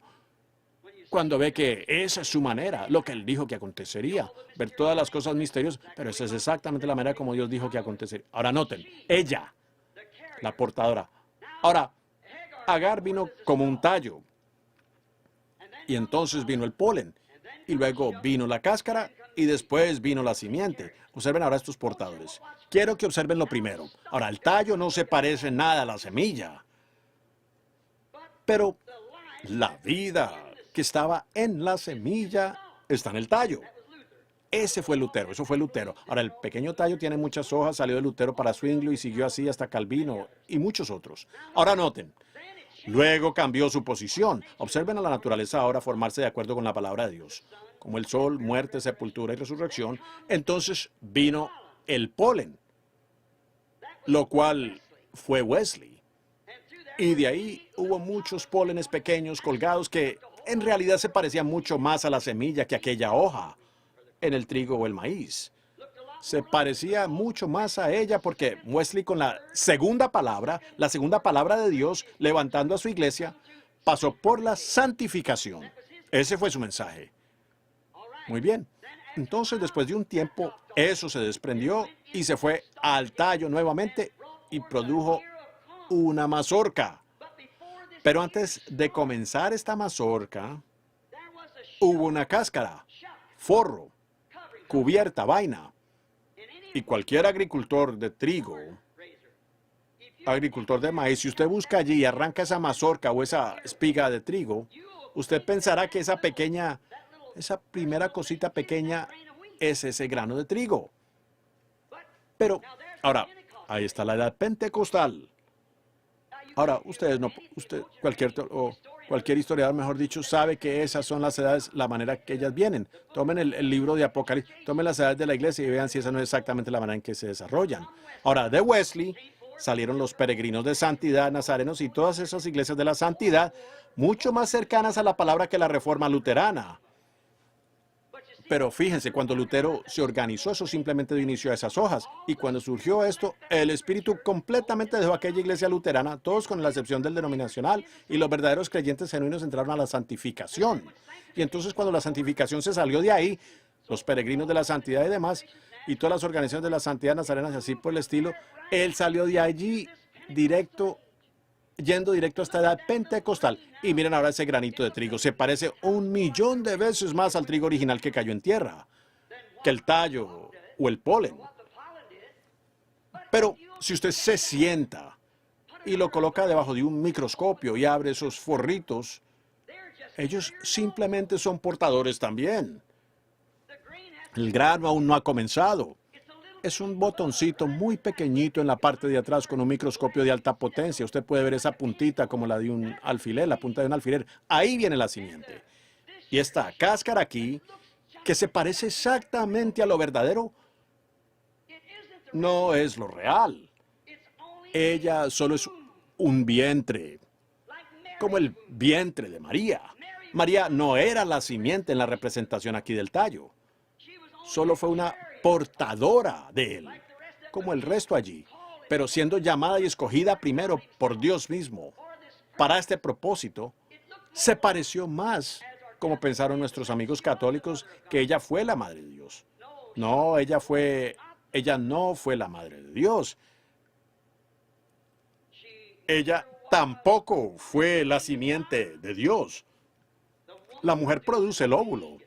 [SPEAKER 1] Cuando ve que esa es su manera, lo que Él dijo que acontecería, ver todas las cosas misteriosas, pero esa es exactamente la manera como Dios dijo que acontecería. Ahora noten, ella, la portadora. Ahora, Agar vino como un tallo, y entonces vino el polen, y luego vino la cáscara, y después vino la simiente. Observen ahora estos portadores. Quiero que observen lo primero. Ahora, el tallo no se parece nada a la semilla, pero la vida que estaba en la semilla está en el tallo. Ese fue Lutero, eso fue Lutero. Ahora, el pequeño tallo tiene muchas hojas, salió de Lutero para Zwinglio y siguió así hasta Calvino y muchos otros. Ahora noten, luego cambió su posición. Observen a la naturaleza ahora formarse de acuerdo con la palabra de Dios. Como el sol, muerte, sepultura y resurrección, entonces vino el polen, lo cual fue Wesley. Y de ahí hubo muchos pólenes pequeños colgados que en realidad se parecían mucho más a la semilla que aquella hoja en el trigo o el maíz. Se parecía mucho más a ella porque Wesley con la segunda palabra de Dios, levantando a su iglesia, pasó por la santificación. Ese fue su mensaje. Muy bien. Entonces, después de un tiempo, eso se desprendió y se fue al tallo nuevamente y produjo una mazorca. Pero antes de comenzar esta mazorca, hubo una cáscara, forro, cubierta, vaina. Y cualquier agricultor de trigo, agricultor de maíz, si usted busca allí y arranca esa mazorca o esa espiga de trigo, usted pensará que esa primera cosita pequeña es ese grano de trigo. Pero, ahora, ahí está la edad pentecostal. Ahora, cualquier historiador, mejor dicho, sabe que esas son las edades, la manera que ellas vienen. Tomen el libro de Apocalipsis, tomen las edades de la iglesia y vean si esa no es exactamente la manera en que se desarrollan. Ahora, de Wesley salieron los peregrinos de santidad, nazarenos y todas esas iglesias de la santidad, mucho más cercanas a la palabra que la reforma luterana. Pero fíjense, cuando Lutero se organizó, eso simplemente dio inicio a esas hojas. Y cuando surgió esto, el Espíritu completamente dejó aquella iglesia luterana, todos con la excepción del denominacional, y los verdaderos creyentes genuinos entraron a la santificación. Y entonces cuando la santificación se salió de ahí, los peregrinos de la santidad y demás, y todas las organizaciones de la Santidad Nazarena y así por el estilo, él salió de allí directo, yendo directo hasta la edad pentecostal. Y miren ahora ese granito de trigo. Se parece 1.000.000 de veces más al trigo original que cayó en tierra, que el tallo o el polen. Pero si usted se sienta y lo coloca debajo de un microscopio y abre esos forritos, ellos simplemente son portadores también. El grano aún no ha comenzado. Es un botoncito muy pequeñito en la parte de atrás con un microscopio de alta potencia. Usted puede ver esa puntita como la de un alfiler, la punta de un alfiler. Ahí viene la simiente. Y esta cáscara aquí, que se parece exactamente a lo verdadero, no es lo real. Ella solo es un vientre, como el vientre de María. María no era la simiente en la representación aquí del tallo. Solo fue una portadora de él, como el resto allí, pero siendo llamada y escogida primero por Dios mismo. Para este propósito, se pareció más, como pensaron nuestros amigos católicos, que ella fue la madre de Dios. No, ella no fue la madre de Dios. Ella tampoco fue la simiente de Dios. La mujer produce el óvulo.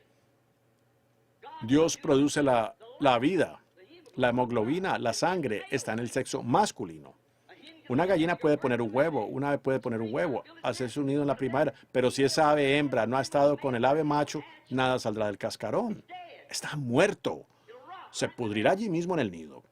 [SPEAKER 1] Dios produce la vida. La hemoglobina, la sangre, está en el sexo masculino. Una gallina puede poner un huevo, una ave puede poner un huevo, hacerse un nido en la primavera, pero si esa ave hembra no ha estado con el ave macho, nada saldrá del cascarón. Está muerto. Se pudrirá allí mismo en el nido.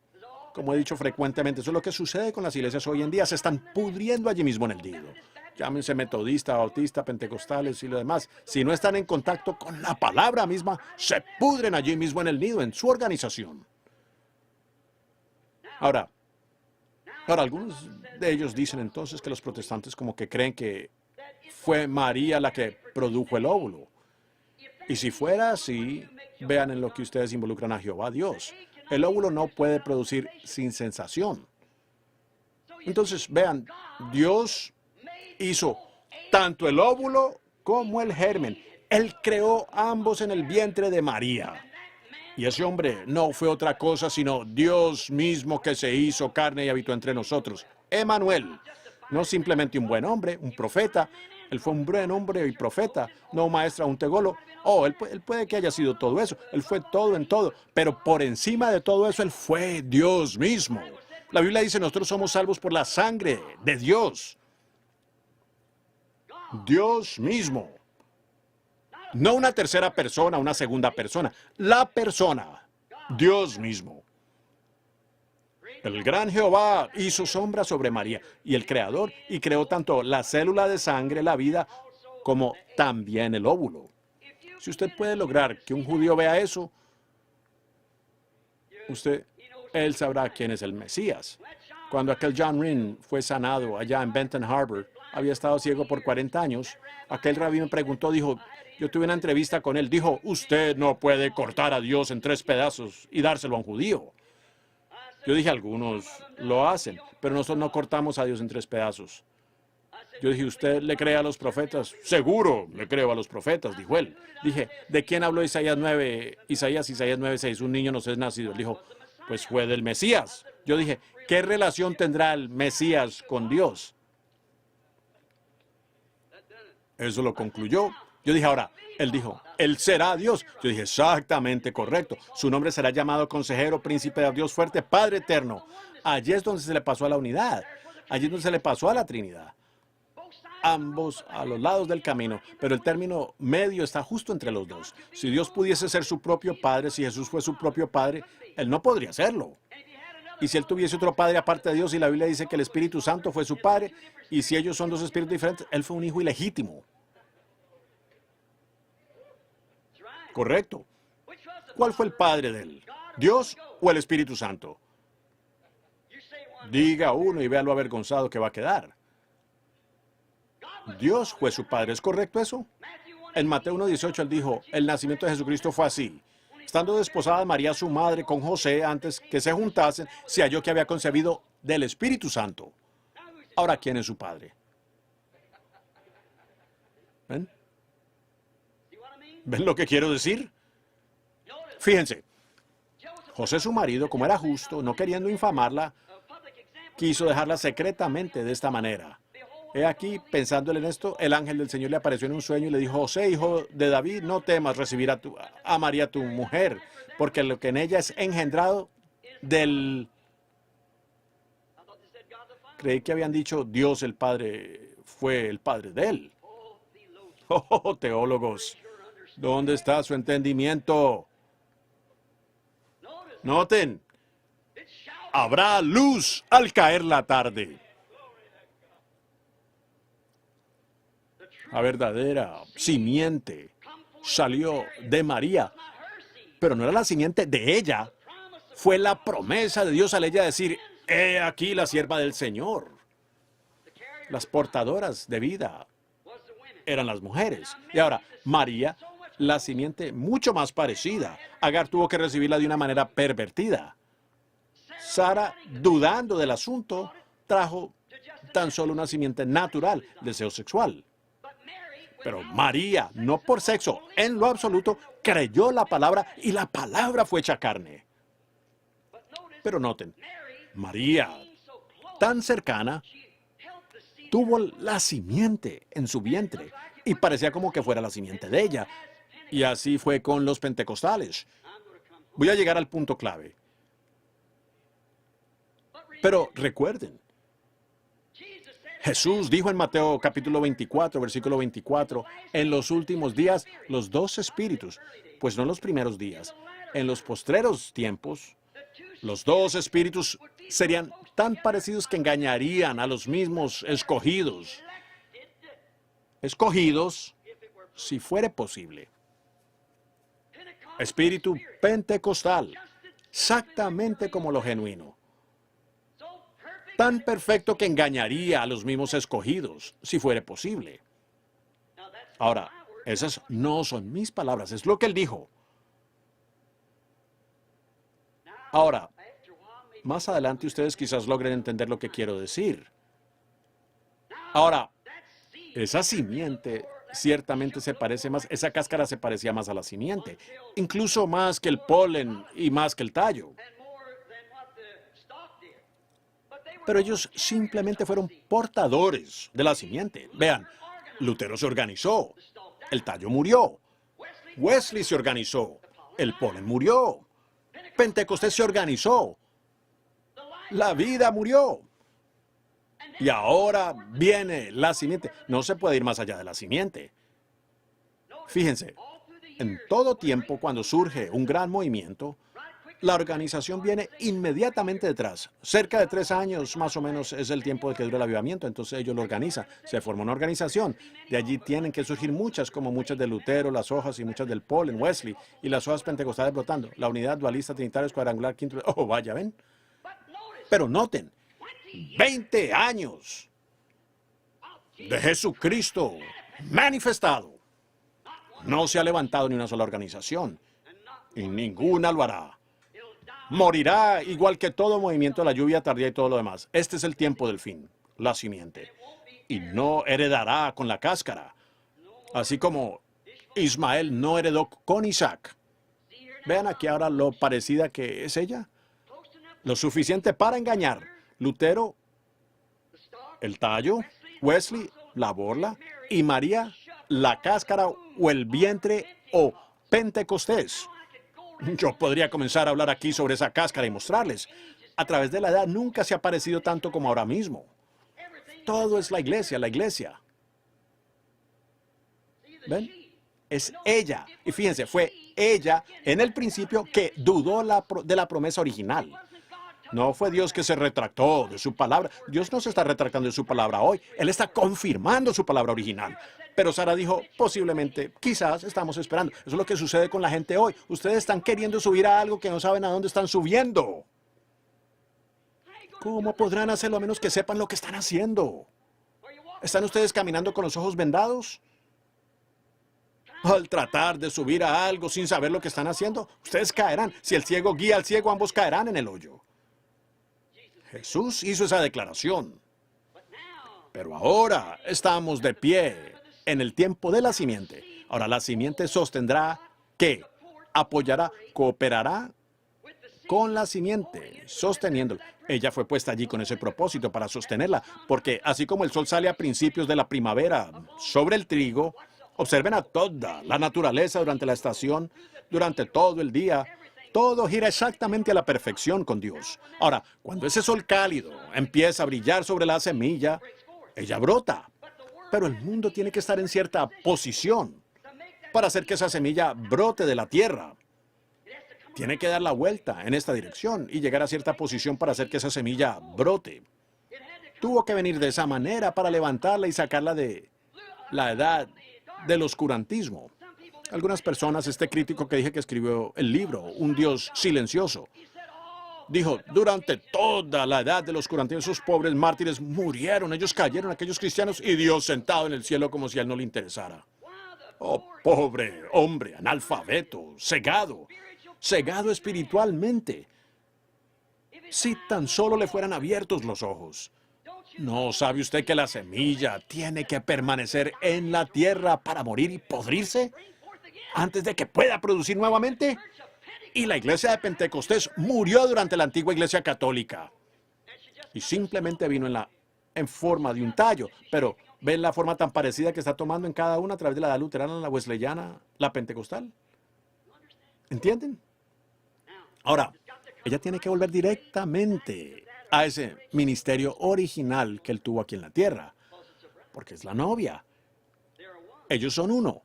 [SPEAKER 1] Como he dicho frecuentemente, eso es lo que sucede con las iglesias hoy en día. Se están pudriendo allí mismo en el nido. Llámense metodista, bautista, pentecostales y lo demás. Si no están en contacto con la palabra misma, se pudren allí mismo en el nido, en su organización. Ahora, algunos de ellos dicen entonces que los protestantes como que creen que fue María la que produjo el óvulo. Y si fuera así, vean en lo que ustedes involucran a Jehová Dios. El óvulo no puede producir sin sensación. Entonces, vean, Dios hizo tanto el óvulo como el germen. Él creó ambos en el vientre de María. Y ese hombre no fue otra cosa sino Dios mismo que se hizo carne y habitó entre nosotros. Emmanuel, no simplemente un buen hombre, un profeta. Él fue un buen hombre y profeta, no un maestro, un tegolo. Él puede que haya sido todo eso. Él fue todo en todo. Pero por encima de todo eso, Él fue Dios mismo. La Biblia dice, nosotros somos salvos por la sangre de Dios. Dios mismo. No una tercera persona, una segunda persona. La persona. Dios mismo. El gran Jehová hizo sombra sobre María y el Creador y creó tanto la célula de sangre, la vida, como también el óvulo. Si usted puede lograr que un judío vea eso, él sabrá quién es el Mesías. Cuando aquel John Rynne fue sanado allá en Benton Harbor, había estado ciego por 40 años, aquel rabí me preguntó, dijo, yo tuve una entrevista con él, dijo, usted no puede cortar a Dios en 3 pedazos y dárselo a un judío. Yo dije, algunos lo hacen, pero nosotros no cortamos a Dios en 3 pedazos. Yo dije, ¿usted le cree a los profetas? Seguro, le creo a los profetas, dijo él. Dije, ¿de quién habló Isaías 9? Isaías 9:6, un niño nos es nacido. Él dijo, pues fue del Mesías. Yo dije, ¿qué relación tendrá el Mesías con Dios? Eso lo concluyó. Yo dije, ahora, él dijo, él será Dios. Yo dije, exactamente correcto. Su nombre será llamado Consejero, Príncipe de Dios Fuerte, Padre Eterno. Allí es donde se le pasó a la unidad. Allí es donde se le pasó a la Trinidad. Ambos a los lados del camino, pero el término medio está justo entre los dos. Si Dios pudiese ser su propio Padre, si Jesús fue su propio Padre, Él no podría serlo. Y si Él tuviese otro Padre aparte de Dios, y la Biblia dice que el Espíritu Santo fue su Padre, y si ellos son 2 espíritus diferentes, Él fue un hijo ilegítimo. Correcto. ¿Cuál fue el Padre de Él? ¿Dios o el Espíritu Santo? Diga uno y vea lo avergonzado que va a quedar. Dios fue su Padre, ¿es correcto eso? En Mateo 1:18 él dijo, el nacimiento de Jesucristo fue así. Estando desposada María su madre con José antes que se juntasen, se halló que había concebido del Espíritu Santo. Ahora, ¿quién es su Padre? ¿Ven? ¿Ven lo que quiero decir? Fíjense, José, su marido, como era justo, no queriendo infamarla, quiso dejarla secretamente de esta manera. He aquí, pensándole en esto, el ángel del Señor le apareció en un sueño y le dijo: José, hijo de David, no temas recibir a María, tu mujer, porque lo que en ella es engendrado del... Creí que habían dicho Dios el Padre fue el Padre de él. Oh, teólogos, ¿dónde está su entendimiento? Noten, habrá luz al caer la tarde. La verdadera simiente salió de María, pero no era la simiente de ella. Fue la promesa de Dios al ella decir: he aquí la sierva del Señor. Las portadoras de vida eran las mujeres. Y ahora, María, la simiente mucho más parecida. Agar tuvo que recibirla de una manera pervertida. Sara, dudando del asunto, trajo tan solo una simiente natural, deseo sexual. Pero María, no por sexo, en lo absoluto, creyó la palabra y la palabra fue hecha carne. Pero noten, María, tan cercana, tuvo la simiente en su vientre y parecía como que fuera la simiente de ella. Y así fue con los pentecostales. Voy a llegar al punto clave. Pero recuerden, Jesús dijo en Mateo capítulo 24, versículo 24, en los últimos días, los dos espíritus, pues no en los primeros días, en los postreros tiempos, los dos espíritus serían tan parecidos que engañarían a los mismos escogidos. Escogidos, si fuere posible. Espíritu pentecostal, exactamente como lo genuino. Tan perfecto que engañaría a los mismos escogidos, si fuere posible. Ahora, esas no son mis palabras, es lo que él dijo. Ahora, más adelante ustedes quizás logren entender lo que quiero decir. Ahora, esa simiente ciertamente se parece más, esa cáscara se parecía más a la simiente, incluso más que el polen y más que el tallo. Pero ellos simplemente fueron portadores de la simiente. Vean, Lutero se organizó, el tallo murió. Wesley se organizó, el polen murió. Pentecostés se organizó, la vida murió. Y ahora viene la simiente. No se puede ir más allá de la simiente. Fíjense, en todo tiempo cuando surge un gran movimiento, la organización viene inmediatamente detrás. Cerca de 3 años más o menos es el tiempo de que dura el avivamiento, entonces ellos lo organizan. Se forma una organización. De allí tienen que surgir muchas, como muchas de Lutero, las hojas y muchas del polen, Wesley, y las hojas pentecostales brotando. La unidad dualista, trinitaria, cuadrangular, quinto... Oh, vaya, ¿ven? Pero noten, 20 años de Jesucristo manifestado. No se ha levantado ni una sola organización, y ninguna lo hará. Morirá igual que todo movimiento de la lluvia tardía y todo lo demás. Este es el tiempo del fin, la simiente. Y no heredará con la cáscara. Así como Ismael no heredó con Isaac. Vean aquí ahora lo parecida que es ella. Lo suficiente para engañar. Lutero, el tallo, Wesley, la borla, y María, la cáscara o el vientre o Pentecostés. Yo podría comenzar a hablar aquí sobre esa cáscara y mostrarles. A través de la edad nunca se ha parecido tanto como ahora mismo. Todo es la iglesia, la iglesia. ¿Ven? Es ella. Y fíjense, fue ella en el principio que dudó de la promesa original. No fue Dios que se retractó de su palabra. Dios no se está retractando de su palabra hoy. Él está confirmando su palabra original. Pero Sara dijo, posiblemente, quizás estamos esperando. Eso es lo que sucede con la gente hoy. Ustedes están queriendo subir a algo que no saben a dónde están subiendo. ¿Cómo podrán hacerlo a menos que sepan lo que están haciendo? ¿Están ustedes caminando con los ojos vendados? Al tratar de subir a algo sin saber lo que están haciendo, ustedes caerán. Si el ciego guía al ciego, ambos caerán en el hoyo. Jesús hizo esa declaración. Pero ahora estamos de pie en el tiempo de la simiente. Ahora la simiente sostendrá, ¿qué? Apoyará, cooperará con la simiente, sosteniéndola. Ella fue puesta allí con ese propósito, para sostenerla, porque así como el sol sale a principios de la primavera sobre el trigo, observen a toda la naturaleza durante la estación, durante todo el día. Todo gira exactamente a la perfección con Dios. Ahora, cuando ese sol cálido empieza a brillar sobre la semilla, ella brota. Pero el mundo tiene que estar en cierta posición para hacer que esa semilla brote de la tierra. Tiene que dar la vuelta en esta dirección y llegar a cierta posición para hacer que esa semilla brote. Tuvo que venir de esa manera para levantarla y sacarla de la edad del oscurantismo. Algunas personas, este crítico que dije que escribió el libro, Un Dios Silencioso, dijo, durante toda la edad del oscurantismo, esos pobres mártires murieron, ellos cayeron, aquellos cristianos, y Dios sentado en el cielo como si a él no le interesara. Oh, pobre hombre, analfabeto, cegado espiritualmente. Si tan solo le fueran abiertos los ojos. ¿No sabe usted que la semilla tiene que permanecer en la tierra para morir y podrirse antes de que pueda producir nuevamente? Y la iglesia de Pentecostés murió durante la antigua iglesia católica. Y simplemente vino en forma de un tallo. Pero, ¿ven la forma tan parecida que está tomando en cada una a través de la edad luterana, la wesleyana, la pentecostal? ¿Entienden? Ahora, ella tiene que volver directamente a ese ministerio original que él tuvo aquí en la tierra, porque es la novia. Ellos son uno.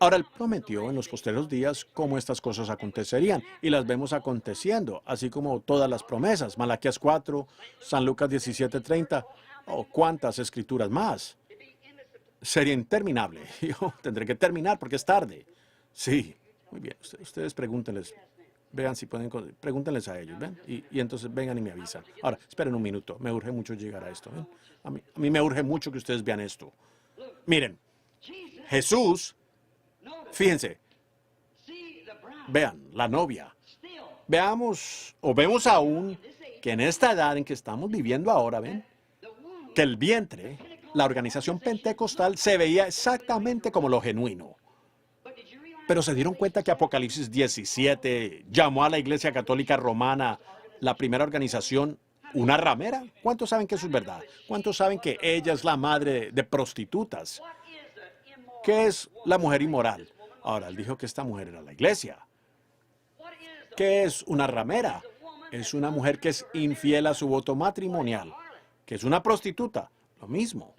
[SPEAKER 1] Ahora, él prometió en los posteriores días cómo estas cosas acontecerían, y las vemos aconteciendo, así como todas las promesas. Malaquías 4, San Lucas 17:30, o cuántas escrituras más. Sería interminable. Yo tendré que terminar porque es tarde. Sí, muy bien. Ustedes pregúntenles. Vean si pueden, pregúntenles a ellos, ¿ven? Y entonces vengan y me avisan. Ahora, esperen un minuto, me urge mucho llegar a esto, ¿ven? A mí me urge mucho que ustedes vean esto. Miren, Jesús, fíjense, vean, la novia. Veamos, o vemos aún, que en esta edad en que estamos viviendo ahora, ¿ven? Que el vientre, la organización pentecostal, se veía exactamente como lo genuino. Pero se dieron cuenta que Apocalipsis 17 llamó a la Iglesia Católica Romana, la primera organización, una ramera. ¿Cuántos saben que eso es verdad? ¿Cuántos saben que ella es la madre de prostitutas? ¿Qué es la mujer inmoral? Ahora, él dijo que esta mujer era la iglesia. ¿Qué es una ramera? Es una mujer que es infiel a su voto matrimonial. ¿Qué es una prostituta? Lo mismo.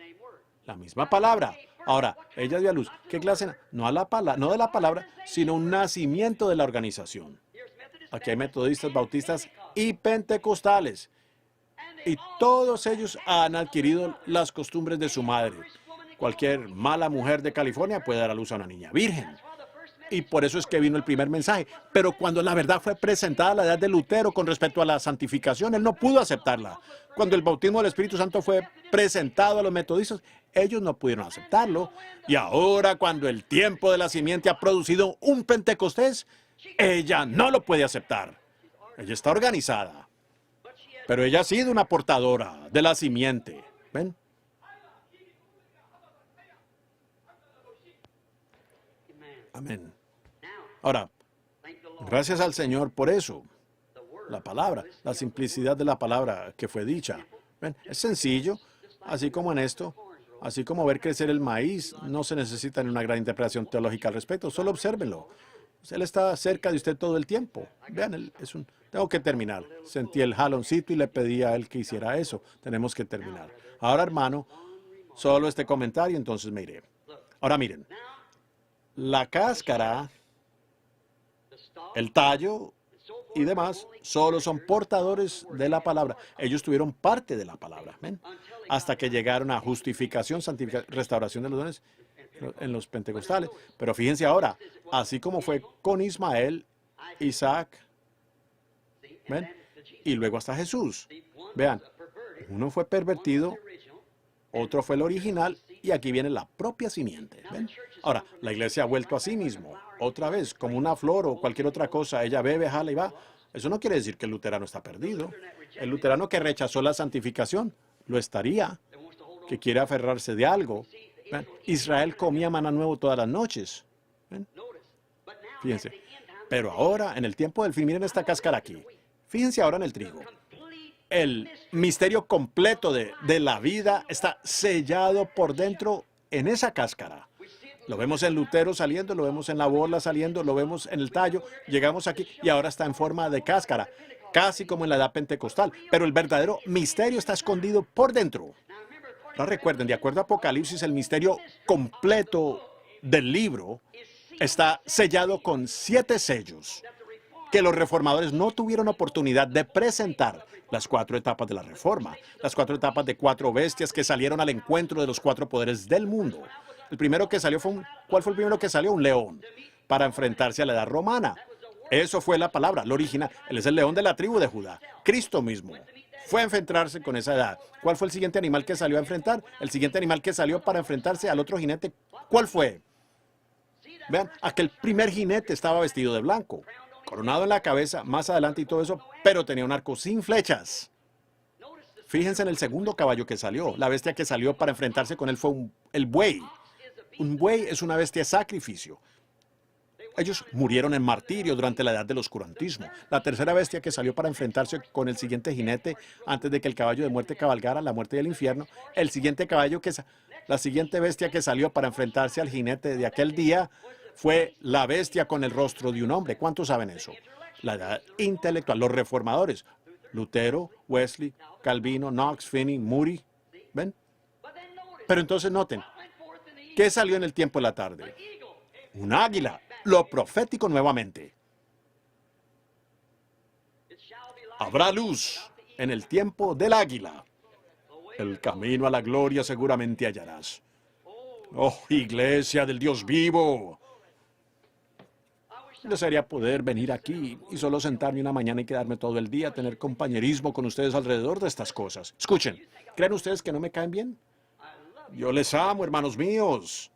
[SPEAKER 1] La misma palabra. Ahora, ella dio a luz. ¿Qué clase? No de la palabra, sino un nacimiento de la organización. Aquí hay metodistas, bautistas y pentecostales. Y todos ellos han adquirido las costumbres de su madre. Cualquier mala mujer de California puede dar a luz a una niña virgen. Y por eso es que vino el primer mensaje. Pero cuando la verdad fue presentada a la edad de Lutero con respecto a la santificación, él no pudo aceptarla. Cuando el bautismo del Espíritu Santo fue presentado a los metodistas, ellos no pudieron aceptarlo. Y ahora, cuando el tiempo de la simiente ha producido un Pentecostés, ella no lo puede aceptar. Ella está organizada. Pero ella ha sido una portadora de la simiente. ¿Ven? Amén. Ahora, gracias al Señor por eso. La palabra, la simplicidad de la palabra que fue dicha. ¿Ven? Es sencillo, así como en esto, así como ver crecer el maíz, no se necesita ni una gran interpretación teológica al respecto, solo obsérvenlo. Él está cerca de usted todo el tiempo. Vean, tengo que terminar. Sentí el jaloncito y le pedí a él que hiciera eso. Tenemos que terminar. Ahora, hermano, solo este comentario, entonces me iré. Ahora miren, la cáscara, el tallo y demás solo son portadores de la palabra. Ellos tuvieron parte de la palabra, ¿ven? Hasta que llegaron a justificación, santificación, restauración de los dones en los pentecostales. Pero fíjense ahora, así como fue con Ismael, Isaac, ¿ven? Y luego hasta Jesús. Vean, uno fue pervertido, otro fue el original, y aquí viene la propia simiente. ¿Ven? Ahora, la iglesia ha vuelto a sí mismo, otra vez, como una flor o cualquier otra cosa. Ella bebe, jala y va. Eso no quiere decir que el luterano está perdido. El luterano que rechazó la santificación, lo estaría, que quiere aferrarse de algo. ¿Ven? Israel comía maná nuevo todas las noches. ¿Ven? Fíjense, Pero ahora, en el tiempo del fin, miren esta cáscara aquí. Fíjense ahora en el trigo. El misterio completo de la vida está sellado por dentro en esa cáscara. Lo vemos en Lutero saliendo, lo vemos en la borla saliendo, lo vemos en el tallo. Llegamos aquí y ahora está en forma de cáscara, casi como en la edad pentecostal. Pero el verdadero misterio está escondido por dentro. No recuerden, de acuerdo a Apocalipsis, el misterio completo del libro está sellado con 7 sellos que los reformadores no tuvieron oportunidad de presentar. Las 4 etapas de la reforma, las 4 etapas de 4 bestias que salieron al encuentro de los 4 poderes del mundo. El primero que salió fue ¿cuál fue el primero que salió? Un león, para enfrentarse a la edad romana. Eso fue la palabra, lo original. Él es el león de la tribu de Judá. Cristo mismo fue a enfrentarse con esa edad. ¿Cuál fue el siguiente animal que salió a enfrentar? El siguiente animal que salió para enfrentarse al otro jinete, ¿cuál fue? Vean, aquel primer jinete estaba vestido de blanco, coronado en la cabeza, más adelante y todo eso, pero tenía un arco sin flechas. Fíjense en el segundo caballo que salió. La bestia que salió para enfrentarse con él fue el buey. Un buey es una bestia de sacrificio. Ellos murieron en martirio durante la edad del oscurantismo. La tercera bestia que salió para enfrentarse con el siguiente jinete antes de que el caballo de muerte cabalgara la muerte y el infierno. La siguiente bestia que salió para enfrentarse al jinete de aquel día fue la bestia con el rostro de un hombre. ¿Cuántos saben eso? La edad intelectual, los reformadores. Lutero, Wesley, Calvino, Knox, Finney, Moody. ¿Ven? Pero entonces noten, ¿qué salió en el tiempo de la tarde? Un águila, lo profético nuevamente. Habrá luz en el tiempo del águila. El camino a la gloria seguramente hallarás. Oh, iglesia del Dios vivo. Desearía poder venir aquí y solo sentarme una mañana y quedarme todo el día, tener compañerismo con ustedes alrededor de estas cosas. Escuchen, ¿creen ustedes que no me caen bien? Yo les amo, hermanos míos.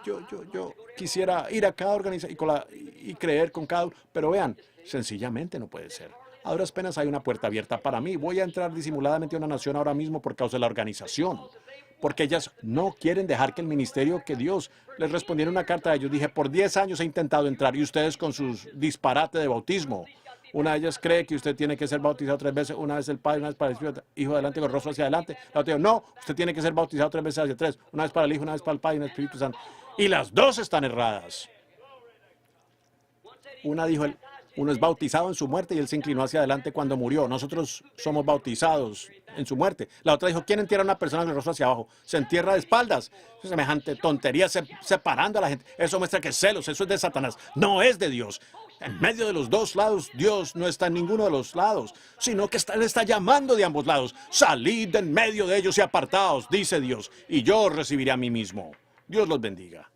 [SPEAKER 1] Yo quisiera ir a cada organización y creer con cada uno, pero vean, sencillamente no puede ser. A duras penas hay una puerta abierta para mí. Voy a entrar disimuladamente a una nación ahora mismo por causa de la organización. Porque ellas no quieren dejar que el ministerio que Dios les respondiera una carta a ellos. Dije, por 10 años he intentado entrar y ustedes con sus disparates de bautismo. Una de ellas cree que usted tiene que ser bautizado 3 veces, una vez el Padre, una vez para el Espíritu, Hijo adelante con el rostro hacia adelante. La otra dijo, no, usted tiene que ser bautizado 3 veces hacia 3, una vez para el Hijo, una vez para el Padre y un Espíritu Santo. Y las dos están erradas. Una dijo, uno es bautizado en su muerte y él se inclinó hacia adelante cuando murió. Nosotros somos bautizados en su muerte. La otra dijo, ¿quién entierra a una persona con el rostro hacia abajo? Se entierra de espaldas. Es semejante tontería separando a la gente. Eso muestra que es celos, eso es de Satanás. No es de Dios. En medio de los dos lados, Dios no está en ninguno de los lados, sino que Él está llamando de ambos lados. Salid de en medio de ellos y apartaos, dice Dios, y yo os recibiré a mí mismo. Dios los bendiga.